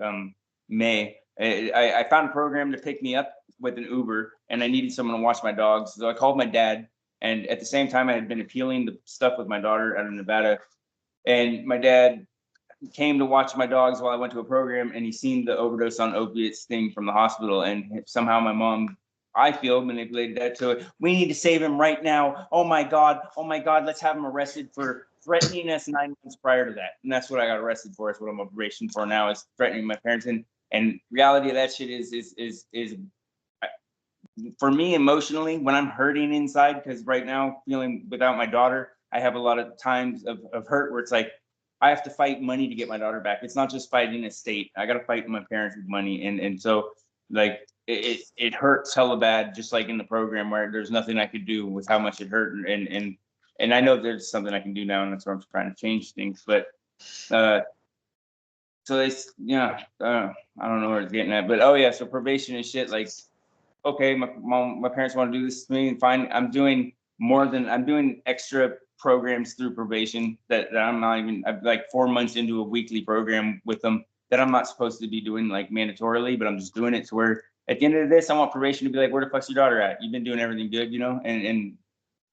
Speaker 2: May. I found a program to pick me up with an Uber, and I needed someone to watch my dogs. So I called my dad, and at the same time, I had been appealing the stuff with my daughter out of Nevada. And my dad came to watch my dogs while I went to a program, and he seen the overdose on opiates thing from the hospital. And somehow my mom, I feel, manipulated that to, we need to save him right now. Oh my God, let's have him arrested for threatening us 9 months prior to that. And that's what I got arrested for. It's what I'm on probation for now, is threatening my parents. And reality of that shit is for me emotionally, when I'm hurting inside, because right now feeling without my daughter, I have a lot of times of hurt where it's like, I have to fight money to get my daughter back. It's not just fighting a state. I got to fight my parents with money. And so like it hurts hella bad, just like in the program where there's nothing I could do with how much it hurt. And I know there's something I can do now, and that's where I'm trying to change things. But so they, yeah, I don't know where it's getting at, but oh yeah, so probation and shit, like, okay, my parents want to do this to me, and fine. I'm doing extra programs through probation that I'm not even, I'm like 4 months into a weekly program with them that I'm not supposed to be doing like mandatorily, but I'm just doing it to where at the end of this, I want probation to be like, where the fuck's your daughter at? You've been doing everything good, you know, and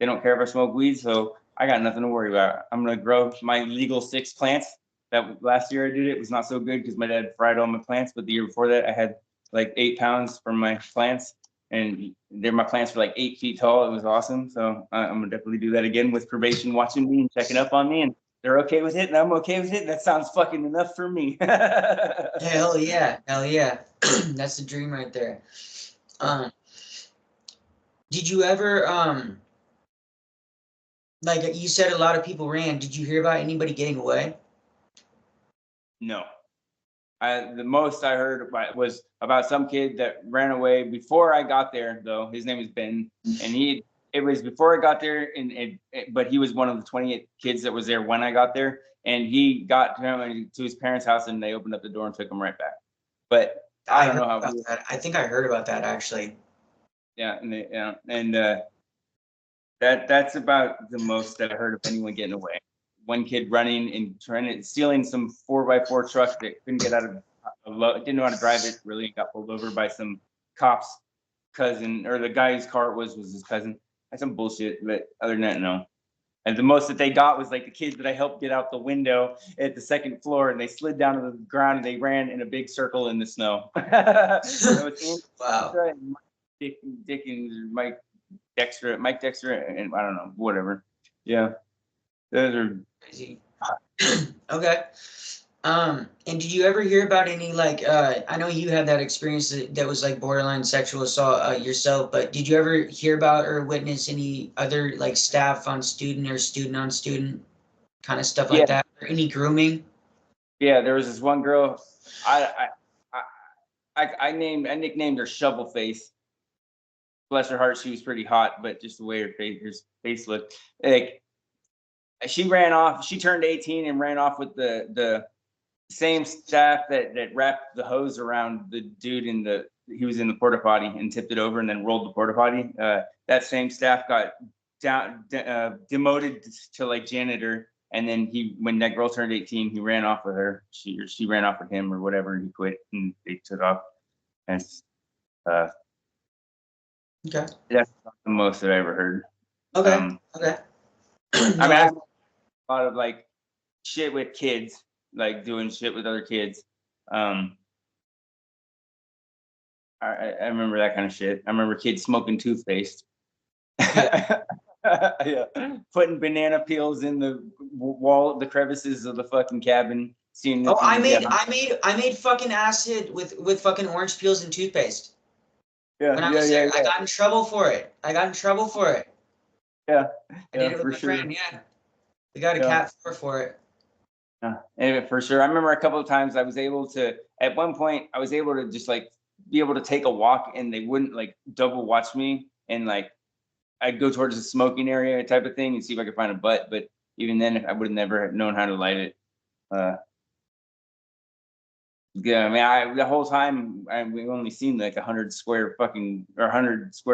Speaker 2: they don't care if I smoke weed, so I got nothing to worry about. I'm gonna grow my legal 6 plants. That last year I did it was not so good because my dad fried all my plants, but the year before that I had like 8 pounds from my plants, and my plants were like 8 feet tall. It was awesome. So I'm gonna definitely do that again with probation watching me and checking up on me, and they're okay with it and I'm okay with it. That sounds fucking enough for me.
Speaker 1: Hell yeah, that's the dream right there. Did you ever like you said a lot of people ran, did you hear about anybody getting away?
Speaker 2: No. The most I heard was about some kid that ran away before I got there, though. His name is Ben, and it was before I got there, but he was one of the 28 kids that was there when I got there, and he got to his parents' house, and they opened up the door and took him right back. But I don't know how.
Speaker 1: That. I think I heard about that actually.
Speaker 2: Yeah, and that's about the most that I heard of anyone getting away. One kid running and stealing some 4x4 truck that couldn't get out of, didn't know how to drive it, really got pulled over by some cops' cousin, or the guy whose car it was his cousin. That's some bullshit, but other than that, no. And the most that they got was like the kids that I helped get out the window at the 2nd floor, and they slid down to the ground and they ran in a big circle in the snow.
Speaker 1: Wow.
Speaker 2: Mike Dexter, and I don't know, whatever. Yeah. Those are
Speaker 1: crazy. Okay. And did you ever hear about any like I know you had that experience that was like borderline sexual assault yourself, but did you ever hear about or witness any other like staff on student or student on student kind of stuff like that? Or any grooming?
Speaker 2: Yeah, there was this one girl I nicknamed her Shovel Face. Bless her heart, she was pretty hot, but just the way her face looked, like she ran off. She turned 18 and ran off with the same staff that wrapped the hose around the dude he was in the porta potty and tipped it over and then rolled the porta potty. That same staff got demoted to like janitor, and then when that girl turned 18, he ran off with her. She ran off with him or whatever, and he quit and they took off. And
Speaker 1: Okay.
Speaker 2: that's not the most that I ever heard.
Speaker 1: Okay. Okay.
Speaker 2: I mean, I have a lot of like shit with kids, like doing shit with other kids. I remember that kind of shit. I remember kids smoking toothpaste. Yeah. Putting banana peels in the the crevices of the fucking cabin. Seeing
Speaker 1: I made fucking acid with fucking orange peels and toothpaste.
Speaker 2: Yeah,
Speaker 1: when I was there. I got in trouble for it.
Speaker 2: Yeah,
Speaker 1: I did it with my friend. Yeah, we got a cat for it.
Speaker 2: Yeah, and for sure. I remember a couple of times at one point, I was able to just like be able to take a walk, and they wouldn't like double watch me, and like I'd go towards the smoking area type of thing and see if I could find a butt. But even then, I would have never known how to light it. Yeah, I mean, the whole time we only seen like 100 square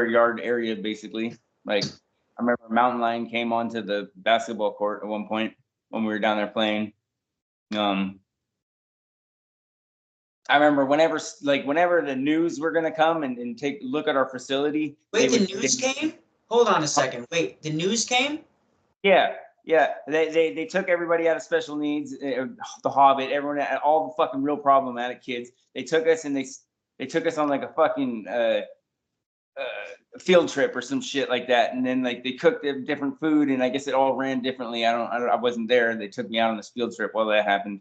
Speaker 2: yard area basically. Like I remember a mountain lion came onto the basketball court at one point when we were down there playing. I I remember whenever the news were gonna come and take a look at our facility.
Speaker 1: Wait, the news came? Hold on a second. Wait, the news came?
Speaker 2: Yeah, yeah. They took everybody out of special needs, the Hobbit, everyone, all the fucking real problematic kids. They took us and they took us on like a fucking field trip or some shit like that. And then like they cooked different food, and I guess it all ran differently. I wasn't there. They took me out on this field trip while that happened.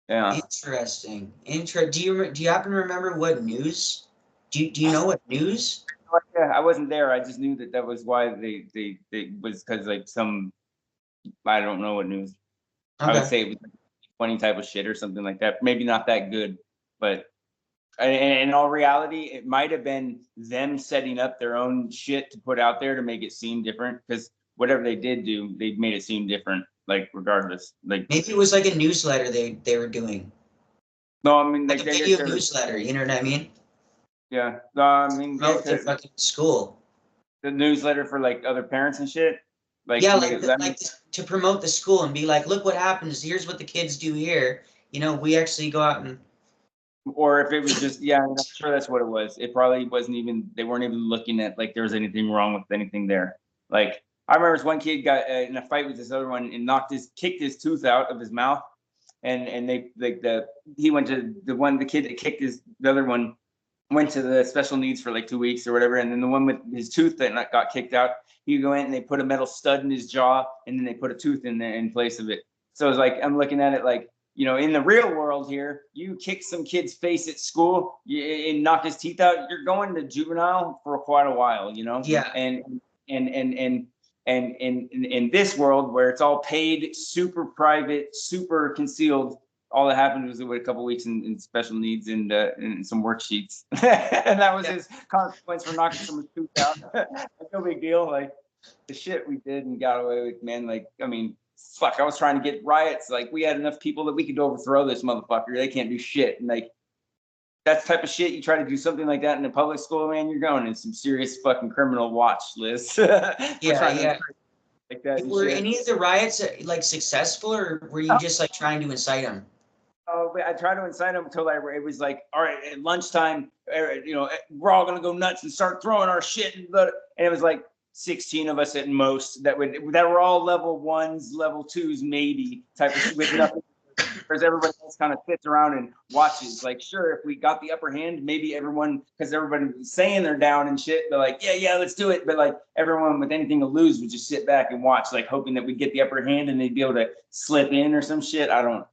Speaker 2: Yeah.
Speaker 1: Interesting. Do you happen to remember what news? Do you know what news?
Speaker 2: Yeah, I wasn't there. I just knew that was why they was because like some, I don't know what news. I would
Speaker 1: Okay.
Speaker 2: say it was like funny type of shit or something like that. Maybe not that good, but in all reality, it might have been them setting up their own shit to put out there to make it seem different. Because whatever they did do, they made it seem different. Like regardless, like
Speaker 1: Maybe it was like a newsletter they were doing.
Speaker 2: no, I mean
Speaker 1: Like
Speaker 2: like
Speaker 1: a
Speaker 2: they
Speaker 1: video
Speaker 2: they're
Speaker 1: newsletter, you know what I mean?
Speaker 2: yeah. No, I mean
Speaker 1: Promote the fucking school.
Speaker 2: the newsletter for like other parents and shit. Like
Speaker 1: Yeah,
Speaker 2: to make it.
Speaker 1: to promote the school and be like, look what happens. Here's what the kids do here. You know, we actually go out and.
Speaker 2: Or if it was just, yeah, I'm sure that's what it was. It probably wasn't even, they weren't even looking at like there was anything wrong with anything there. Like I remember this one kid got in a fight with this other one and kicked his tooth out of his mouth. And they like he went to the kid that kicked the other one went to the special needs for like 2 weeks or whatever. And then the one with his tooth that got kicked out, he go in and they put a metal stud in his jaw and then they put a tooth in there in place of it. So it's like, I'm looking at it like, you know, in the real world here, you kick some kid's face at school and knock his teeth out, you're going to juvenile for quite a while, you know?
Speaker 1: Yeah.
Speaker 2: And in this world where it's all paid, super private, super concealed, all that happened was a couple weeks in special needs and some worksheets. And that was his consequence for knocking someone's tooth out. No big deal. Like the shit we did and got away with, man. Like, I mean, fuck, I was trying to get riots. Like, we had enough people that we could overthrow this motherfucker. They can't do shit. And like, that type of shit, you try to do something like that in a public school, man, you're going in some serious fucking criminal watch list.
Speaker 1: Yeah.
Speaker 2: Like that.
Speaker 1: Were any of the riots like successful, or were you just like trying to incite them?
Speaker 2: Oh, I tried to incite them until it was like, all right, at lunchtime, you know, we're all gonna go nuts and start throwing our shit, and it was like 16 of us at most that were all level 1s, level 2s, maybe type of shit with nothing. Because everybody else kind of sits around and watches. Like, sure, if we got the upper hand, maybe everyone, because everybody was saying they're down and shit, they're like, yeah, let's do it. But like everyone with anything to lose would just sit back and watch, like hoping that we'd get the upper hand and they'd be able to slip in or some shit. I don't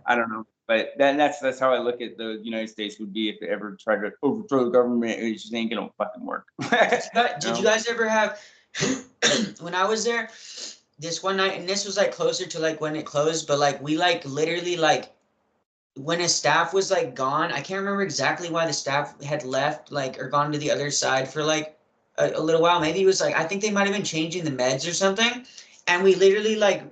Speaker 2: know. But that's how I look at the United States would be if they ever tried to overthrow the government. It just ain't gonna fucking work.
Speaker 1: Did you guys ever have when I was there this one night, and this was like closer to like when it closed, but like we like literally like when a staff was like gone, I can't remember exactly why the staff had left like or gone to the other side for like a little while. Maybe it was like I think they might have been changing the meds or something, and we literally like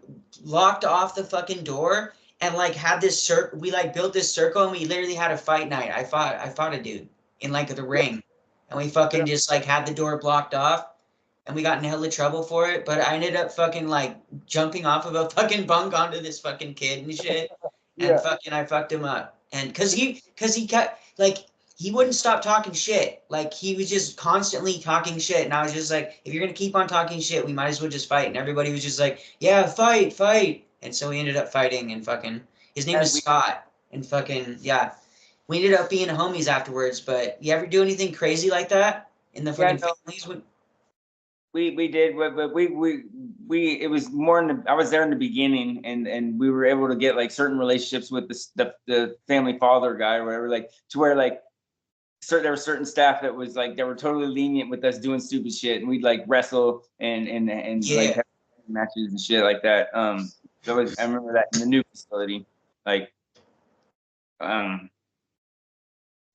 Speaker 1: locked off the fucking door and like had this circle. We like built this circle and we literally had a fight night. I fought a dude in like the ring, and we fucking just like had the door blocked off. And we got in hella trouble for it, but I ended up fucking like jumping off of a fucking bunk onto this fucking kid and shit, and fucking I fucked him up, and cause he cut like he wouldn't stop talking shit, like he was just constantly talking shit, and I was just like, if you're gonna keep on talking shit, we might as well just fight, and everybody was just like, yeah, fight, and so we ended up fighting, and fucking his name was Scott, and fucking yeah, we ended up being homies afterwards. But you ever do anything crazy like that in the fucking families?
Speaker 2: We did, but we it was more in I was there in the beginning, and we were able to get like certain relationships with the family father guy or whatever, like to where like there were certain staff that was like they were totally lenient with us doing stupid shit, and we'd like wrestle and like have matches and shit like that. I remember that in the new facility, like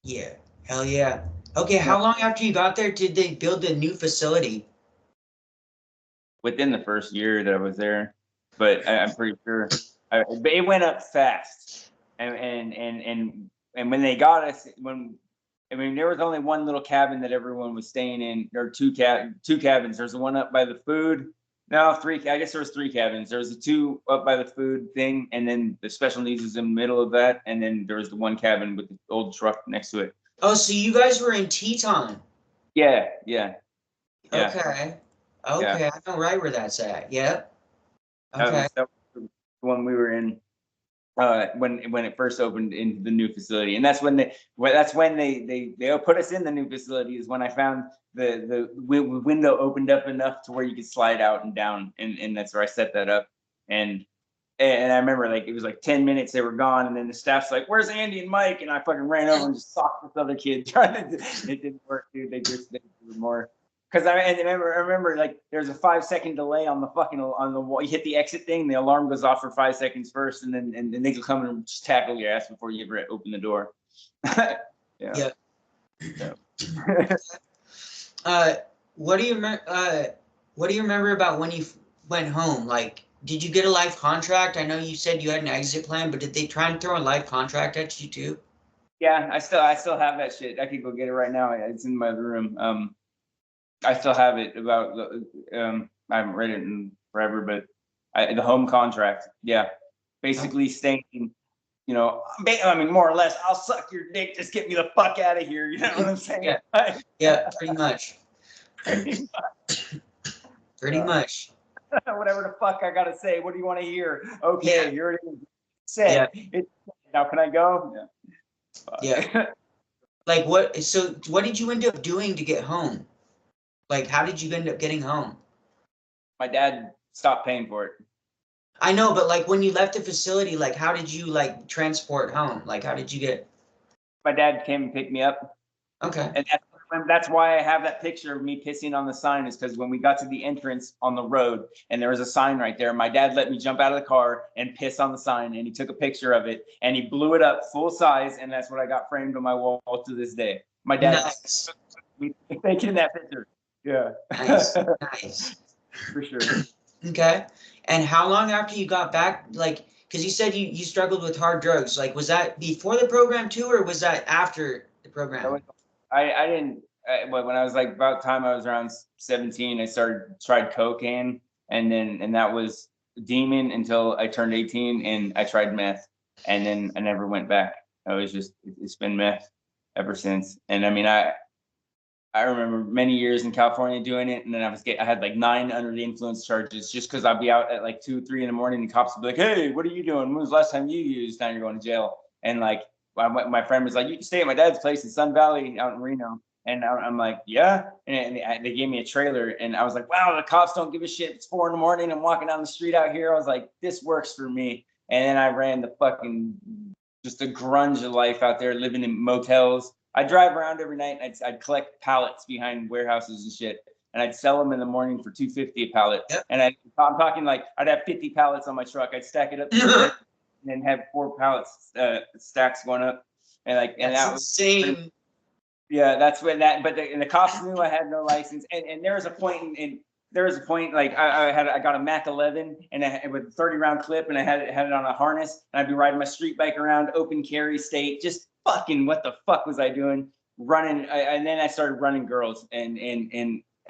Speaker 1: yeah, hell yeah. Okay, how long after you got there did they build the new facility?
Speaker 2: within the first year that I was there, but I'm pretty sure but it went up fast. And when they got us, there was only one little cabin that everyone was staying in, or two cabins. There's the one up by the food, No, three. I guess there was three cabins. There was the two up by the food thing, and then the special needs was in the middle of that, and then there was the one cabin with the old truck next to it.
Speaker 1: Oh, so you guys were in Teton.
Speaker 2: Yeah.
Speaker 1: Okay. Okay,
Speaker 2: Yeah.
Speaker 1: I know right where that's at. Yep.
Speaker 2: That
Speaker 1: Okay.
Speaker 2: was the one we were in when it first opened into the new facility, and that's when they put us in the new facility. Is when I found the window opened up enough to where you could slide out and down, and that's where I set that up. And I remember like it was like 10 minutes they were gone, and then the staff's like, "Where's Andy and Mike?" And I fucking ran over and just socked this other kid trying to. It didn't work, dude. They were more. Because I remember like there's a 5-second delay on the wall. You hit the exit thing, the alarm goes off for 5 seconds first, and then they come and just tackle your ass before you ever open the door. Yeah.
Speaker 1: What do you remember about when you went home? Like, did you get a life contract? I know you said you had an exit plan, but did they try and throw a life contract at you too?
Speaker 2: Yeah, I still have that shit. I could go get it right now. It's in my other room. I still have it about I haven't read it in forever, but the home contract. Yeah. Basically stating, you know, I mean, more or less, I'll suck your dick. Just get me the fuck out of here. You know what I'm saying?
Speaker 1: Yeah, pretty much. Pretty much.
Speaker 2: Whatever the fuck I got to say. What do you want to hear? Okay, you're said. Yeah. Now, can I go?
Speaker 1: Yeah. Like what? So what did you end up doing to get home? Like, how did you end up getting home?
Speaker 2: My dad stopped paying for it.
Speaker 1: I know, but like when you left the facility, like how did you like transport home? Like how did you get?
Speaker 2: My dad came and picked me up.
Speaker 1: Okay.
Speaker 2: And that's why I have that picture of me pissing on the sign, is because when we got to the entrance on the road and there was a sign right there, my dad let me jump out of the car and piss on the sign, and he took a picture of it and he blew it up full size, and that's what I got framed on my wall to this day. My dad taking that picture. Yeah.
Speaker 1: Nice.
Speaker 2: For sure.
Speaker 1: Okay. And how long after you got back, like, because you said you struggled with hard drugs, like, was that before the program too, or was that after the program?
Speaker 2: I didn't, when I was like about time I was around 17, I tried cocaine, and that was demon until I turned 18, and I tried meth, and then I never went back. It's been meth ever since. And I mean, I remember many years in California doing it, and then I had like 9 under the influence charges just because I'd be out at like 2, 3 in the morning, and cops would be like, "Hey, what are you doing? When was the last time you used? Now you're going to jail." And like my friend was like, "You can stay at my dad's place in Sun Valley out in Reno." And I'm like, "Yeah." And they gave me a trailer, and I was like, "Wow, the cops don't give a shit. It's 4 in the morning. I'm walking down the street out here." I was like, "This works for me." And then I ran the fucking just a grunge of life out there, living in motels. I'd drive around every night, and I'd collect pallets behind warehouses and shit, and I'd sell them in the morning for $2.50 a pallet. Yep. And I'm talking like I'd have 50 pallets on my truck. I'd stack it up and then have 4 pallets stacks going up, and like and
Speaker 1: that's
Speaker 2: that was
Speaker 1: insane.
Speaker 2: Yeah, that's when that. But the cops knew I had no license, and there was a point like I got a Mac 11 and with a 30-round clip, and I had it on a harness, and I'd be riding my street bike around open carry state, just fucking what the fuck was I doing? Running, and then I started running girls, and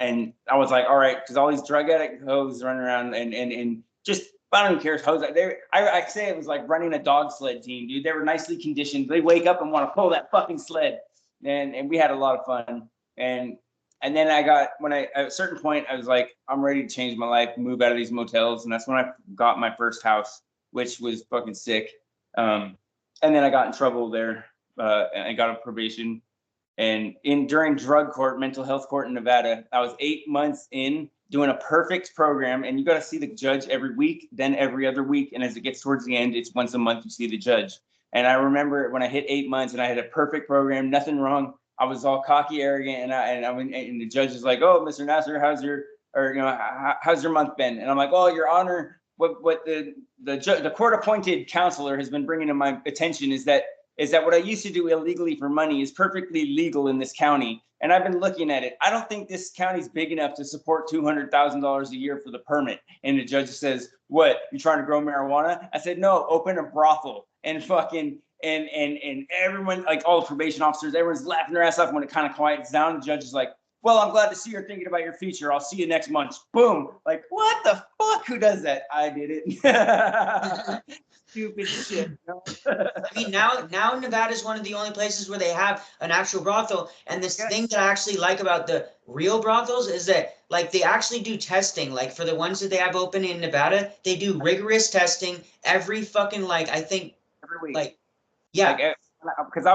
Speaker 2: I was like, all right, because all these drug addict hoes running around and just I don't even care if hoes. I say it was like running a dog sled team, dude. They were nicely conditioned. They wake up and want to pull that fucking sled, and we had a lot of fun. And then at a certain point, I was like, I'm ready to change my life, move out of these motels. And that's when I got my first house, which was fucking sick. And then I got in trouble there. And I got a probation. And during drug court, mental health court in Nevada, I was 8 months in doing a perfect program. And you got to see the judge every week, then every other week. And as it gets towards the end, it's once a month you see the judge. And I remember when I hit 8 months and I had a perfect program, nothing wrong. I was all cocky, arrogant, and the judge is like, "Oh, Mr. Nasser, how's your month been?" And I'm like, "Oh, Your Honor, what the court-appointed counselor has been bringing to my attention is that what I used to do illegally for money is perfectly legal in this county, and I've been looking at it. I don't think this county's big enough to support $200,000 a year for the permit." And the judge says, "What? You trying to grow marijuana?" I said, "No, open a brothel." And fucking. And everyone, like all the probation officers, everyone's laughing their ass off. When it kind of quiets down, the judge is like, well, I'm glad to see you're thinking about your future. I'll see you next month. Boom. Like, what the fuck? Who does that? I did it. Stupid shit.
Speaker 1: I mean, now Nevada is one of the only places where they have an actual brothel. And this thing that I actually like about the real brothels is that, like, they actually do testing. Like, for the ones that they have open in Nevada, they do rigorous testing every fucking, like, I think,
Speaker 2: every week.
Speaker 1: like, yeah.
Speaker 2: Like, because I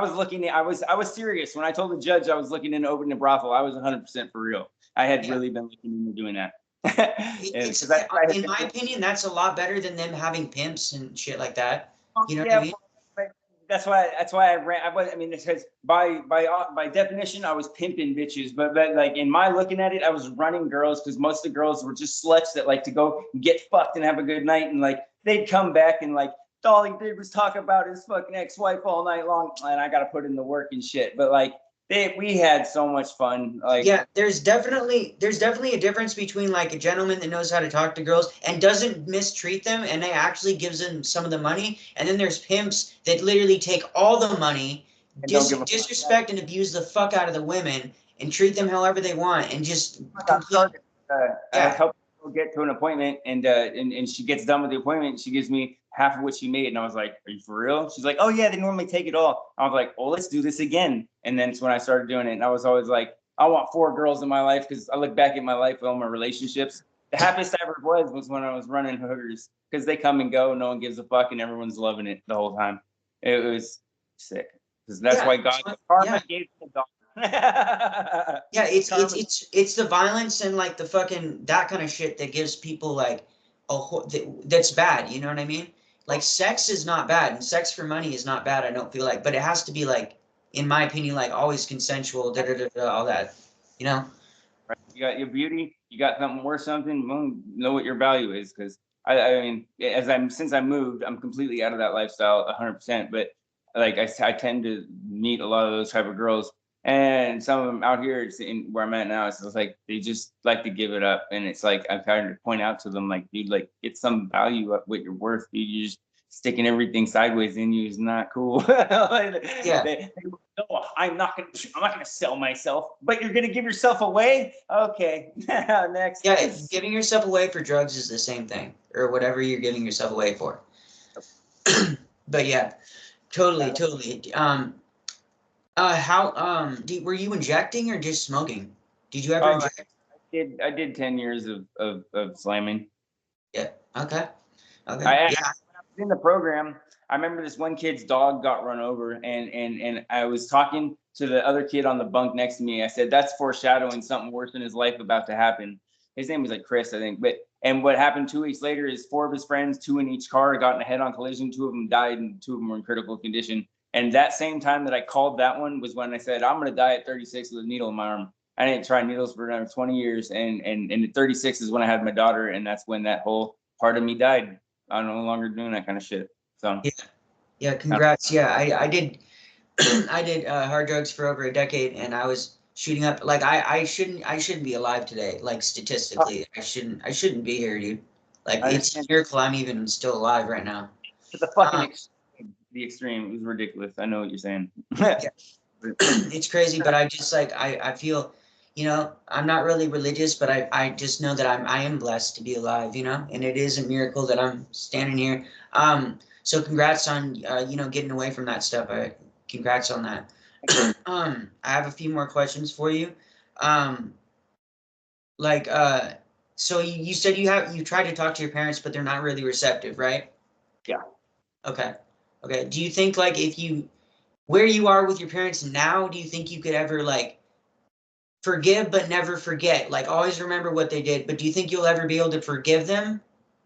Speaker 2: was serious when I told the judge I was looking into opening a brothel. I was 100% for real. I had really been looking into doing that.
Speaker 1: In my opinion, that's a lot better than them having pimps and shit like that. You know what I mean?
Speaker 2: That's why I ran. I mean, because by definition, I was pimping bitches. But like in my looking at it, I was running girls because most of the girls were just sluts that like to go get fucked and have a good night, and like they'd come back and like all he did was talk about his fucking ex-wife all night long, and I got to put in the work and shit. But like we had so much fun. Like,
Speaker 1: yeah, there's definitely a difference between like a gentleman that knows how to talk to girls and doesn't mistreat them and they actually gives them some of the money, and then there's pimps that literally take all the money, disrespect and abuse the fuck out of the women and treat them however they want and just
Speaker 2: I helped her get to an appointment, and she gets done with the appointment. She gives me half of what she made, and I was like, "Are you for real?" She's like, "Oh yeah, they normally take it all." I was like, "Oh, let's do this again." And then it's when I started doing it, and I was always like, "I want 4 girls in my life," because I look back at my life, all my relationships. The happiest I ever was when I was running hookers, because they come and go, no one gives a fuck, and everyone's loving it the whole time. It was sick, because that's why God karma gave me a dog.
Speaker 1: Yeah, it's the violence and like the fucking that kind of shit that gives people like that's bad. You know what I mean? Like sex is not bad, and sex for money is not bad. I don't feel like, but it has to be like, in my opinion, like always consensual. All that, you know.
Speaker 2: Right. You got your beauty. You got something worth something. Well, know what your value is, because I mean, since I moved, I'm completely out of that lifestyle 100%. But like I tend to meet a lot of those type of girls. And some of them out here, it's in where I'm at now, it's just like they just like to give it up, and it's like I'm trying to point out to them, like, dude, like get some value up what you're worth. Dude, you just sticking everything sideways in you is not cool.
Speaker 1: Yeah.
Speaker 2: No, I'm not gonna sell myself, but you're gonna give yourself away. Okay, next.
Speaker 1: Yeah, giving yourself away for drugs is the same thing, or whatever you're giving yourself away for. But yeah, totally. Were you injecting or just smoking? Did you ever inject?
Speaker 2: I did 10 years of slamming.
Speaker 1: Yeah. Okay.
Speaker 2: Yeah. When I was in the program, I remember this one kid's dog got run over, and I was talking to the other kid on the bunk next to me. I said, that's foreshadowing something worse in his life about to happen. His name was like Chris, I think. And what happened 2 weeks later is 4 of his friends, 2 in each car, got in a head-on collision. 2 of them died, and 2 of them were in critical condition. And that same time that I called that one was when I said, I'm going to die at 36 with a needle in my arm. I didn't try needles for another 20 years. And at 36 is when I had my daughter. And that's when that whole part of me died. I'm no longer doing that kind of shit. So
Speaker 1: yeah, congrats. Yeah, I did I did hard drugs for over a decade, and I was shooting up. Like I shouldn't be alive today. Like statistically, I shouldn't be here, dude. Like it's a miracle I'm even still alive right now.
Speaker 2: The fucking the extreme. It was ridiculous. I know what you're saying.
Speaker 1: Yeah. It's crazy, but I just like I feel, you know, I'm not really religious, but I just know that I am blessed to be alive, you know, and it is a miracle that I'm standing here. So congrats on you know, getting away from that stuff. Congrats on that. I have a few more questions for you. Like so you said you tried to talk to your parents, but they're not really receptive, right?
Speaker 2: Yeah.
Speaker 1: Okay. Okay. Do you think like where you are with your parents now, do you think you could ever like forgive but never forget? Like always remember what they did, but do you think you'll ever be able to forgive them?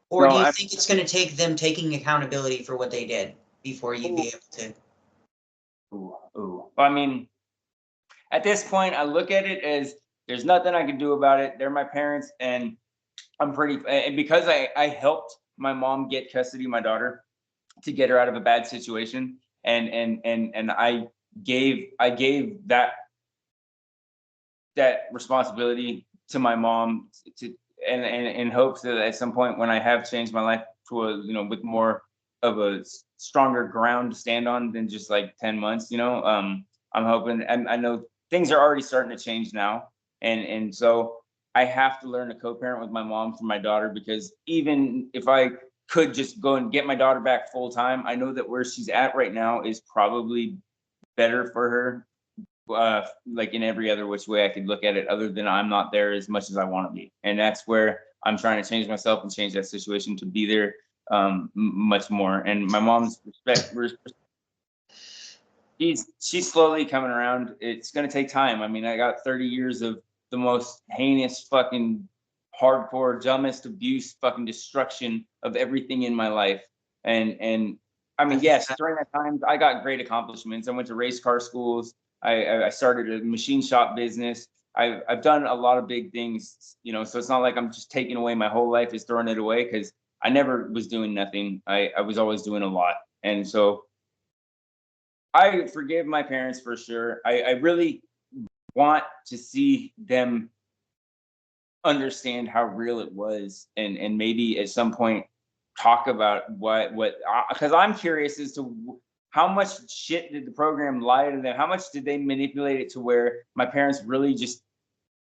Speaker 1: Or do you think it's going to take them taking accountability for what they did before you'd be able to?
Speaker 2: I mean, at this point, I look at it as there's nothing I can do about it. They're my parents, and I'm and because I helped my mom get custody of my daughter to get her out of a bad situation, and I gave that responsibility to my mom to and in hopes that at some point when I have changed my life to a, you know, with more of a stronger ground to stand on than just like 10 months, you know, I'm hoping, and I know things are already starting to change now, And so I have to learn to co-parent with my mom for my daughter, because even if I could just go and get my daughter back full time, I know that where she's at right now is probably better for her, like in every other which way I could look at it, other than I'm not there as much as I want to be. And that's where I'm trying to change myself and change that situation to be there much more. And my mom's she's slowly coming around. It's going to take time. I mean, I got 30 years of the most heinous fucking hardcore, dumbest abuse, fucking destruction of everything in my life. And I mean, yes, during that time, I got great accomplishments. I went to race car schools. I started a machine shop business. I've done a lot of big things, you know, so it's not like I'm just taking away my whole life, is throwing it away, because I never was doing nothing. I was always doing a lot. And so I forgive my parents for sure. I really want to see them understand how real it was, and maybe at some point talk about what because I'm curious as to how much shit did the program lie to them? How much did they manipulate it to where my parents really just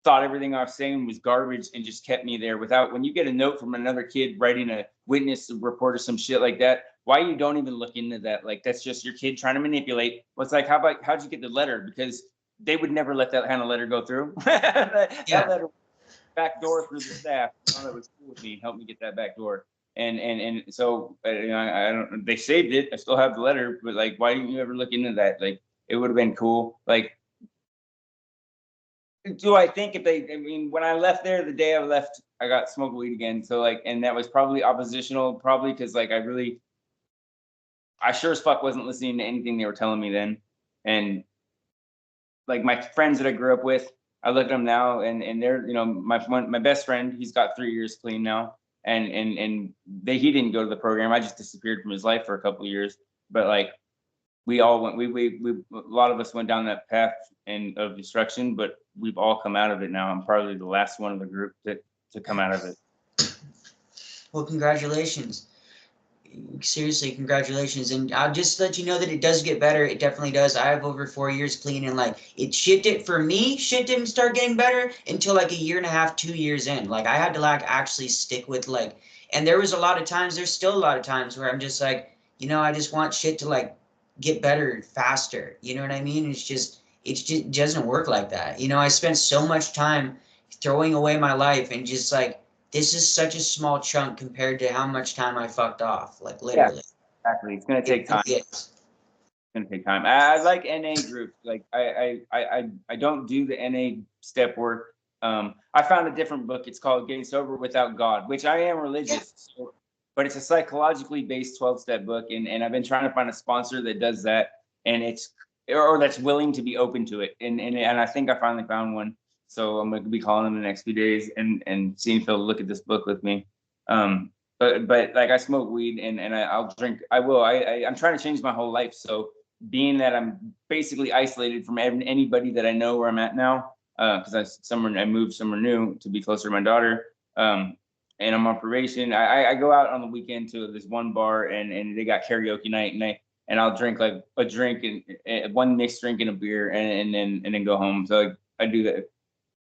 Speaker 2: thought everything I was saying was garbage and just kept me there without, when you get a note from another kid writing a witness report or some shit like that, why you don't even look into that? Like, that's just your kid trying to manipulate. What's like, how'd you get the letter? Because they would never let that kind of letter go through. that letter, back door through the staff. You know, that was cool with me, helped me get that back door. And so you know, I don't. They saved it. I still have the letter, but like, why didn't you ever look into that? Like, it would have been cool. Like, do I think if they? I mean, when I left there, the day I left, I got smoked weed again. So like, and that was probably oppositional, probably because like I sure as fuck wasn't listening to anything they were telling me then. And like my friends that I grew up with, I look at them now, and they're, you know, my best friend, he's got 3 years clean now, and he didn't go to the program. I just disappeared from his life for a couple of years, but like we all went, we a lot of us went down that path of destruction, but we've all come out of it now. I'm probably the last one of the group to come out of it.
Speaker 1: Well, congratulations. Seriously, congratulations. And I'll just let you know that it does get better. It definitely does. I have over 4 years clean, and like for me, shit didn't start getting better until like a year and a half, 2 years in. Like I had to like actually stick with like, and there was a lot of times, there's still a lot of times where I'm just like, you know, I just want shit to like get better faster. You know what I mean? It just doesn't work like that. You know, I spent so much time throwing away my life, and just like, this is such a small chunk compared to how much time I fucked off, like literally.
Speaker 2: Yeah, exactly. It's gonna take time. It's gonna take time. I like NA groups. Like I don't do the NA step work. I found a different book. It's called Getting Sober Without God, which I am religious, so, but it's a psychologically based 12-step book, and I've been trying to find a sponsor that does that, and or that's willing to be open to it, and I think I finally found one. So I'm going to be calling them the next few days and seeing if they'll look at this book with me. But like, I smoke weed, and I'll drink. I will. I'm trying to change my whole life. So being that I'm basically isolated from anybody that I know where I'm at now, because I moved somewhere new to be closer to my daughter. And I'm on probation. I go out on the weekend to this one bar, and they got karaoke night, and I'll drink like a drink and one mixed drink and a beer, and then go home. So like, I do that.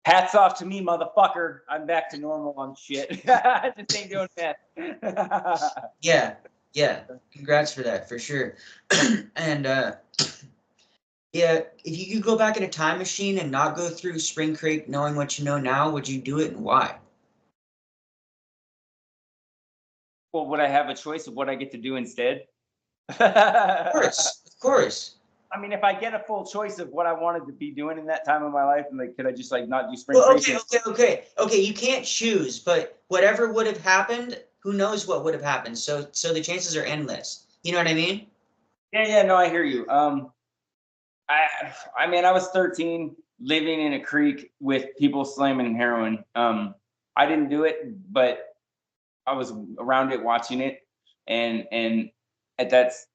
Speaker 2: Hats off to me, motherfucker. I'm back to normal on shit. I just ain't doing that.
Speaker 1: Yeah. Congrats for that, for sure. And yeah, if you could go back in a time machine and not go through Spring Creek knowing what you know now, would you do it, and why?
Speaker 2: Well, would I have a choice of what I get to do instead?
Speaker 1: Of course.
Speaker 2: I mean, if I get a full choice of what I wanted to be doing in that time of my life, and like, could I just like not do Spring Creek?
Speaker 1: Okay. You can't choose, but whatever would have happened, who knows what would have happened? So the chances are endless. You know what I mean?
Speaker 2: Yeah. No, I hear you. I mean, I was 13, living in a creek with people slamming heroin. I didn't do it, but I was around it, watching it, and at that's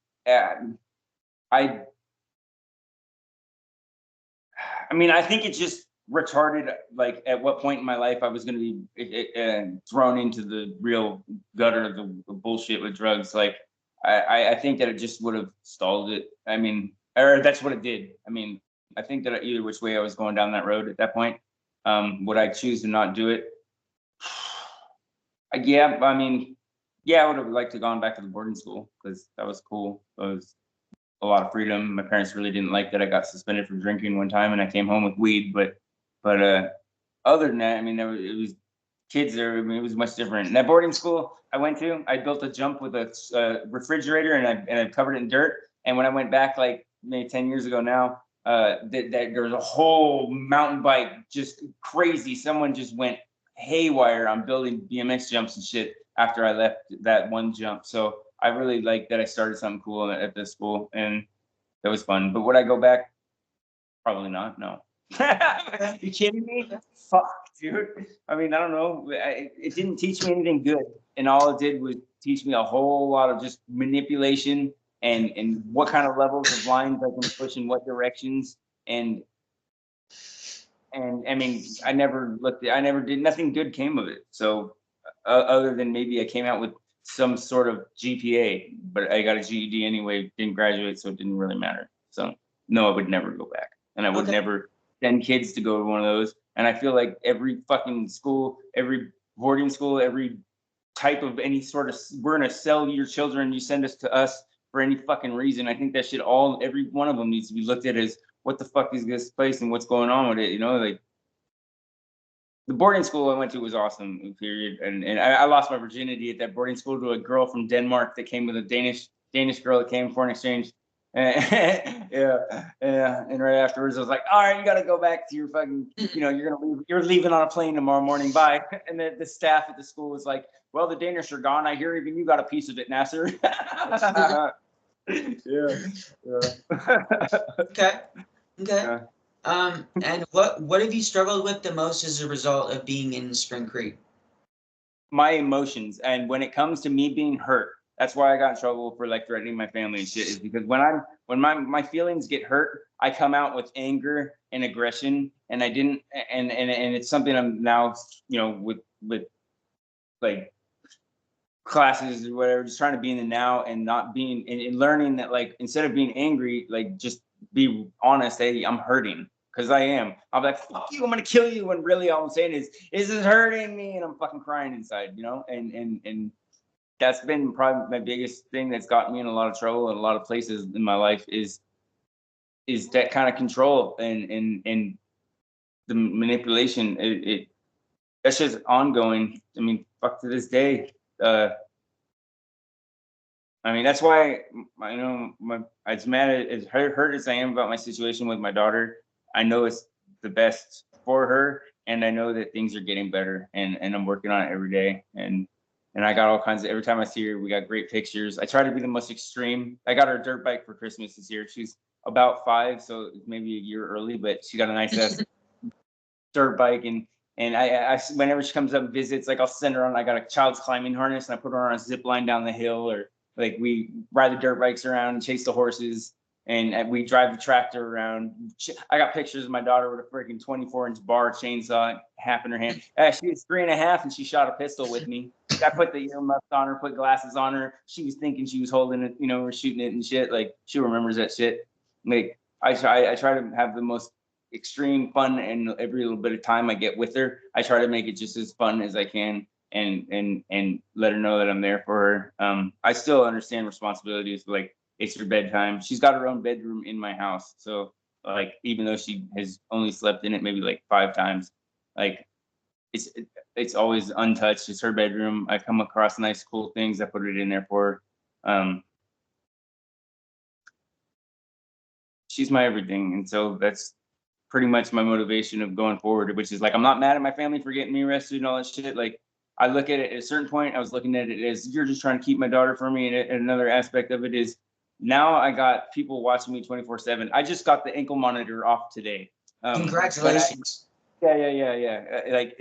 Speaker 2: I mean, I think it just retarded, like, at what point in my life I was going to be thrown into the real gutter of the bullshit with drugs. Like, I think that it just would have stalled it. I mean, or that's what it did. I mean, I think that either which way I was going down that road at that point. Would I choose to not do it? Yeah, I mean, yeah, I would have liked to gone back to the boarding school because that was cool. It was a lot of freedom. My parents really didn't like that I got suspended for drinking one time and I came home with weed. But other than that, I mean, it was kids there. I mean, it was much different. And that boarding school I went to, I built a jump with a refrigerator and I covered it in dirt. And when I went back, like maybe 10 years ago now, that there was a whole mountain bike, just crazy. Someone just went haywire on building BMX jumps and shit after I left that one jump. So I really like that I started something cool at this school, and that was fun. But would I go back? Probably not. No. You kidding me? Fuck, dude. I mean, I don't know. It didn't teach me anything good, and all it did was teach me a whole lot of just manipulation and what kind of levels of lines I can push in what directions. And I mean, I never did, nothing good came of it. So other than maybe I came out with some sort of GPA, but I got a GED anyway, didn't graduate, so it didn't really matter. So no, I would never go back. And I would never send kids to go to one of those. And I feel like every fucking school, every boarding school, every type of any sort of, we're gonna sell your children, you send us to us for any fucking reason. I think that shit every one of them needs to be looked at as what the fuck is this place and what's going on with it, you know? Like the boarding school I went to was awesome, period. And I lost my virginity at that boarding school to a girl from Denmark that came with a Danish girl that came for an exchange. Yeah. And right afterwards, I was like, all right, you got to go back to your fucking, you know, you're leaving on a plane tomorrow morning. Bye. And the staff at the school was like, well, the Danish are gone. I hear even you got a piece of it, Nasser. Yeah.
Speaker 1: Okay.
Speaker 2: Yeah.
Speaker 1: And what have you struggled with the most as a result of being in Spring Creek?
Speaker 2: My emotions, and when it comes to me being hurt, that's why I got in trouble for like threatening my family and shit, is because when my feelings get hurt, I come out with anger and aggression, and I didn't, and it's something I'm now, you know, with like classes or whatever, just trying to be in the now and not being and learning that, like, instead of being angry, like just be honest. Hey, I'm hurting, because I am. I'm like, fuck you, I'm gonna kill you, when really all I'm saying is this is hurting me, and I'm fucking crying inside, you know. And that's been probably my biggest thing that's gotten me in a lot of trouble in a lot of places in my life, is that kind of control and the manipulation. That's just ongoing. I mean, fuck, to this day. I mean, that's why I know as mad as hurt as I am about my situation with my daughter, I know it's the best for her, and I know that things are getting better, and I'm working on it every day. And I got all kinds of, every time I see her, we got great pictures. I try to be the most extreme. I got her a dirt bike for Christmas this year. She's about 5, so maybe a year early, but she got a nice ass dirt bike. And I whenever she comes up and visits, like I'll send her on, I got a child's climbing harness and I put her on a zip line down the hill, or like we ride the dirt bikes around and chase the horses, and we drive the tractor around. I got pictures of my daughter with a freaking 24-inch bar chainsaw, half in her hand. She was 3.5 and she shot a pistol with me. I put the earmuffs on her, put glasses on her. She was thinking she was holding it, you know, we're shooting it and shit. Like, she remembers that shit. Like, I try to have the most extreme fun, and every little bit of time I get with her, I try to make it just as fun as I can, and let her know that I'm there for her. I still understand responsibilities, like it's her bedtime. She's got her own bedroom in my house, so like even though she has only slept in it maybe like 5 times, like it's always untouched. It's her bedroom. I come across nice cool things, I put it in there for her. She's my everything, and so that's pretty much my motivation of going forward, which is like, I'm not mad at my family for getting me arrested and all that shit. Like, I look at it at a certain point, I was looking at it as, you're just trying to keep my daughter from me. And another aspect of it is, now I got people watching me 24/7. I just got the ankle monitor off today.
Speaker 1: Congratulations.
Speaker 2: Yeah. Like,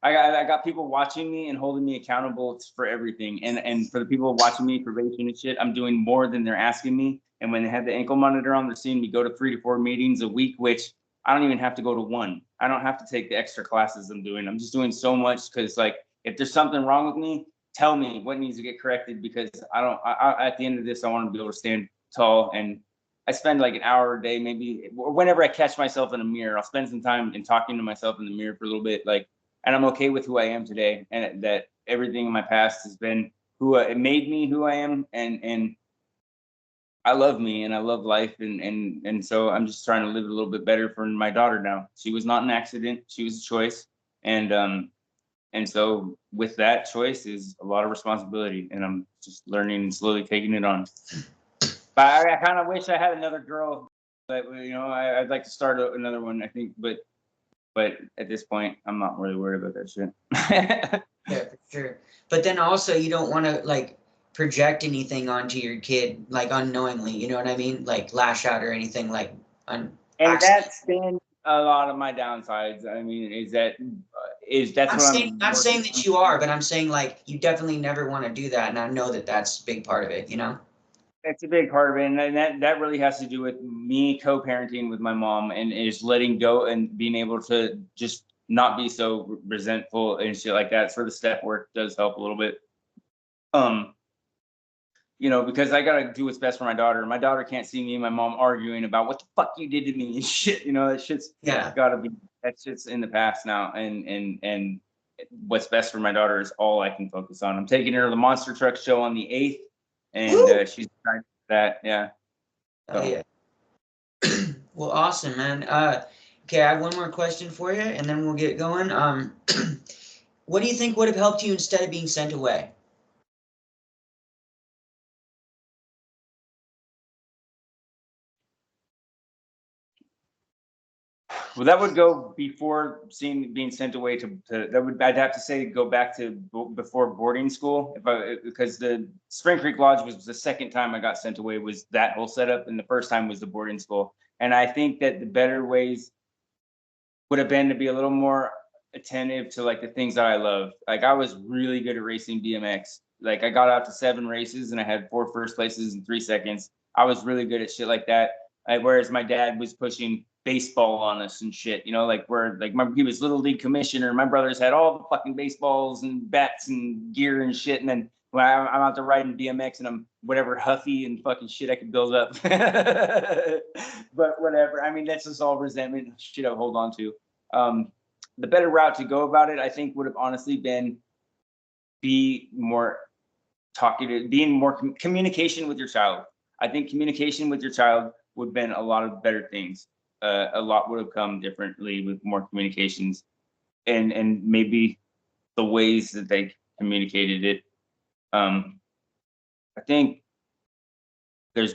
Speaker 2: I got people watching me and holding me accountable for everything. And for the people watching me probation and shit, I'm doing more than they're asking me. And when they have the ankle monitor on, they're seeing me go to 3 to 4 meetings a week, which I don't even have to go to one. I don't have to take the extra classes I'm doing. I'm just doing so much because, like, if there's something wrong with me, tell me what needs to get corrected, because I at the end of this, I want to be able to stand tall and I spend like an hour a day, maybe, or whenever I catch myself in a mirror, I'll spend some time in talking to myself in the mirror for a little bit, like, and I'm okay with who I am today, and that everything in my past has been it made me who I am, and I love me and I love life, and so I'm just trying to live a little bit better for my daughter now. She was not an accident; she was a choice, and so with that choice is a lot of responsibility, and I'm just learning and slowly taking it on. But I kind of wish I had another girl, but I'd like to start another one. I think, but at this point, I'm not really worried about that shit.
Speaker 1: Yeah, for sure. But then also, you don't want to like project anything onto your kid, like unknowingly. You know what I mean? Like lash out or anything, like
Speaker 2: And
Speaker 1: accident.
Speaker 2: that's been a lot of my downsides. I mean, that's
Speaker 1: I'm
Speaker 2: what
Speaker 1: saying,
Speaker 2: I'm
Speaker 1: not saying
Speaker 2: working
Speaker 1: that
Speaker 2: on.
Speaker 1: you are, but I'm saying like you definitely never want to do that, and I know that that's a big part of it. You know?
Speaker 2: It's a big part of it, and that really has to do with me co-parenting with my mom, and is letting go and being able to just not be so resentful and shit like that. So the step work does help a little bit. Because I gotta do what's best for my daughter. My daughter can't see me and my mom arguing about what the fuck you did to me and shit. That shit's
Speaker 1: Yeah.
Speaker 2: that shit's in the past now. And what's best for my daughter is all I can focus on. I'm taking her to the Monster Truck show on the 8th, and she's excited for that. Yeah.
Speaker 1: Oh yeah. Well, awesome, man. Okay, I have one more question for you, and then we'll get going. What do you think would have helped you instead of being sent away?
Speaker 2: Well, that would go before being sent away to I'd have to say go back to before boarding school, because the Spring Creek Lodge was the second time I got sent away, was that whole setup, and the first time was the boarding school. And I think that the better ways would have been to be a little more attentive to like the things that I love. Like I was really good at racing BMX. Like I got out to 7 races and I had 4 first places and 3 seconds. I was really good at shit like that. Whereas my dad was pushing baseball on us and shit, like he was little league commissioner. My brothers had all the fucking baseballs and bats and gear and shit. And then when I'm out there riding BMX and I'm whatever huffy and fucking shit I could build up. But whatever. I mean, that's just all resentment shit I hold on to. The better route to go about it, I think, would have honestly been be more talkative, being more communication with your child. I think communication with your child would have been a lot of better things. A lot would have come differently with more communications, and maybe the ways that they communicated it. I think there's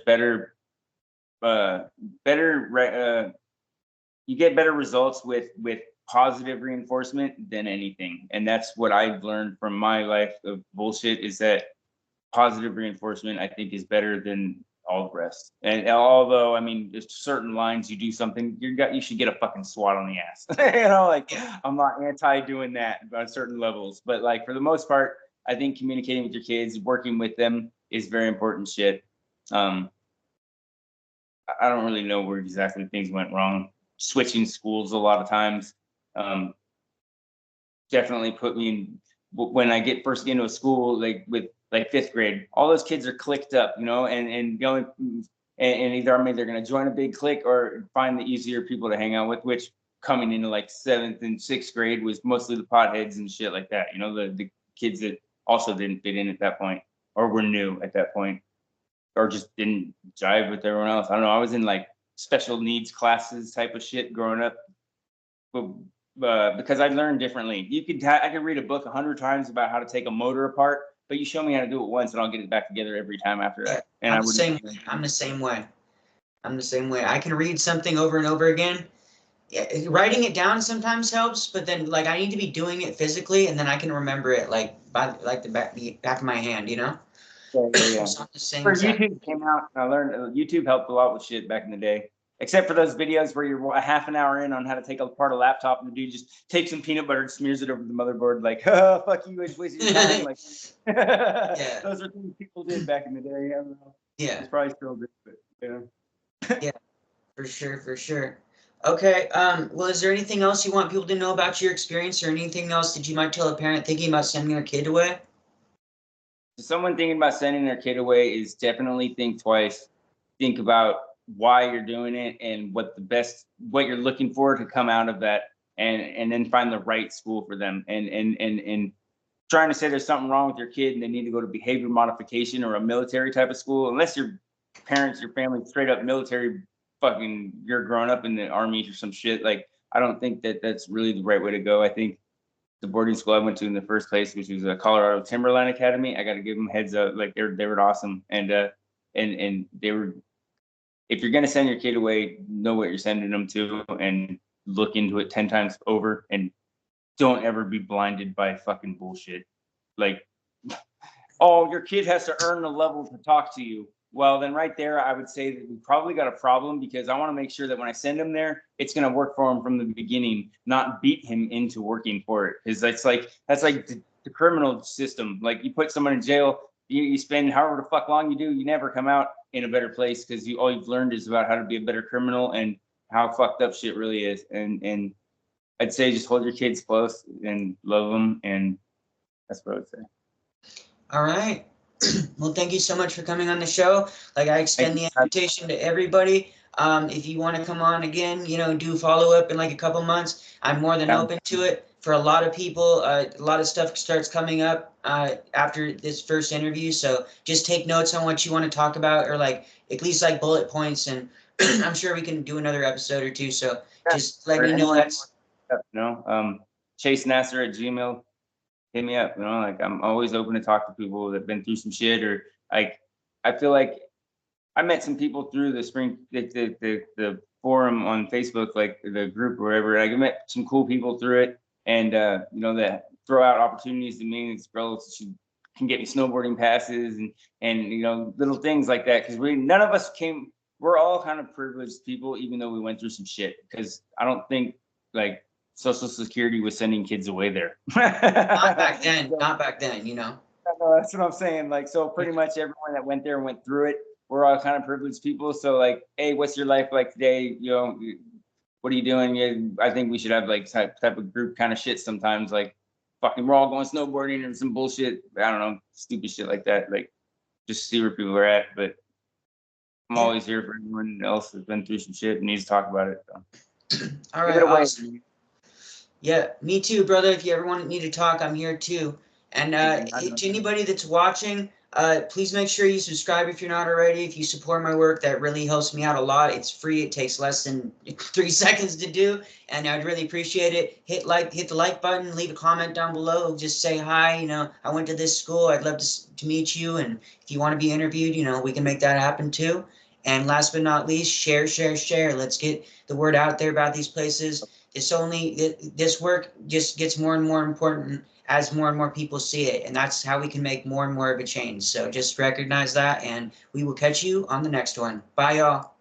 Speaker 2: you get better results with positive reinforcement than anything. And that's what I've learned from my life of bullshit, is that positive reinforcement, I think, is better than all the rest. And although, I mean, there's certain lines, you do something, you should get a fucking swat on the ass. I'm not anti doing that on certain levels, but like for the most part, I think communicating with your kids, working with them is very important shit. I don't really know where exactly things went wrong. Switching schools a lot of times definitely put me in, when I first get into a school, like with like 5th grade, all those kids are clicked up, and going, and either they're going to join a big clique or find the easier people to hang out with, which coming into like 7th and 6th grade was mostly the potheads and shit like that, the kids that also didn't fit in at that point, or were new at that point, or just didn't jive with everyone else. I don't know. I was in like special needs classes type of shit growing up, but because I learned differently. I could read a book 100 times about how to take a motor apart, but you show me how to do it once and I'll get it back together every time after that. And
Speaker 1: I'm the same way. I'm the same way. I'm the same way. I can read something over and over again. Yeah, writing it down sometimes helps, but then like I need to be doing it physically, and then I can remember it like by like the back of my hand,
Speaker 2: Yeah.
Speaker 1: So I'm the same exact.
Speaker 2: YouTube came out, and I learned YouTube helped a lot with shit back in the day. Except for those videos where you're a half an hour in on how to take apart a laptop, and the dude just takes some peanut butter and smears it over the motherboard, like, oh, fuck you, I just wasted your time. Like,
Speaker 1: Yeah.
Speaker 2: Those are things people did back in the day. I don't know.
Speaker 1: Yeah.
Speaker 2: It's probably still good, but
Speaker 1: Yeah, for sure, for sure. Okay. Well, is there anything else you want people to know about your experience, or anything else that you might tell a parent thinking about sending their kid away?
Speaker 2: someone thinking about sending their kid away is definitely think twice. Think about why you're doing it and what you're looking for to come out of that, and then find the right school for them. And trying to say there's something wrong with your kid and they need to go to behavior modification or a military type of school, unless your parents, your family straight up military, fucking, you're growing up in the army or some shit. Like, I don't think that that's really the right way to go. I think the boarding school I went to in the first place, which was a Colorado Timberline Academy, I got to give them heads up. Like, they were awesome. And they were, if you're going to send your kid away, know what you're sending them to and look into it 10 times over, and don't ever be blinded by fucking bullshit. Like, oh, your kid has to earn the level to talk to you. Well, then right there, I would say that we probably got a problem, because I want to make sure that when I send him there, it's going to work for him from the beginning, not beat him into working for it. Because that's like the criminal system. Like, you put someone in jail, you spend however the fuck long you do, you never come out in a better place, because all you've learned is about how to be a better criminal and how fucked up shit really is. And I'd say just hold your kids close and love them, and that's what I would say.
Speaker 1: All right. Well, thank you so much for coming on the show. Like, I extend the invitation to everybody. If you want to come on again, do follow up in like a couple months. I'm more than open to it. For a lot of people, a lot of stuff starts coming up after this first interview. So just take notes on what you want to talk about, or like at least like bullet points. And I'm sure we can do another episode or two. So just let me know.
Speaker 2: Chase Nasser at Gmail. Hit me up. Like, I'm always open to talk to people that've been through some shit, or like, I feel like I met some people through the forum on Facebook, like the group or whatever. I met some cool people through it, and that throw out opportunities to me. This girl, she can get me snowboarding passes and little things like that, because none of us we're all kind of privileged people, even though we went through some shit. Because I don't think like Social Security was sending kids away there.
Speaker 1: Not back then. Not back then.
Speaker 2: No, that's what I'm saying. Like, so pretty much everyone that went there went through it. We're all kind of privileged people. So like, hey, what's your life like today? What are you doing? Yeah, I think we should have like type of group kind of shit sometimes. Like, fucking, we're all going snowboarding or some bullshit. I don't know, stupid shit like that. Like, just see where people are at. But I'm always here for anyone else that's been through some shit and needs to talk about it. So.
Speaker 1: All right. Awesome. Yeah, me too, brother. If you ever want me to talk, I'm here too. And to anybody that's watching, please make sure you subscribe if you're not already. If you support my work, that really helps me out a lot. It's free. It takes less than 3 seconds to do, and I'd really appreciate it. Hit the like button, leave a comment down below. Just say hi. I went to this school. I'd love to meet you. And if you want to be interviewed, we can make that happen too. And last but not least, share. Let's get the word out there about these places. This work just gets more and more important as more and more people see it, and that's how we can make more and more of a change. So just recognize that, and we will catch you on the next one. Bye, y'all.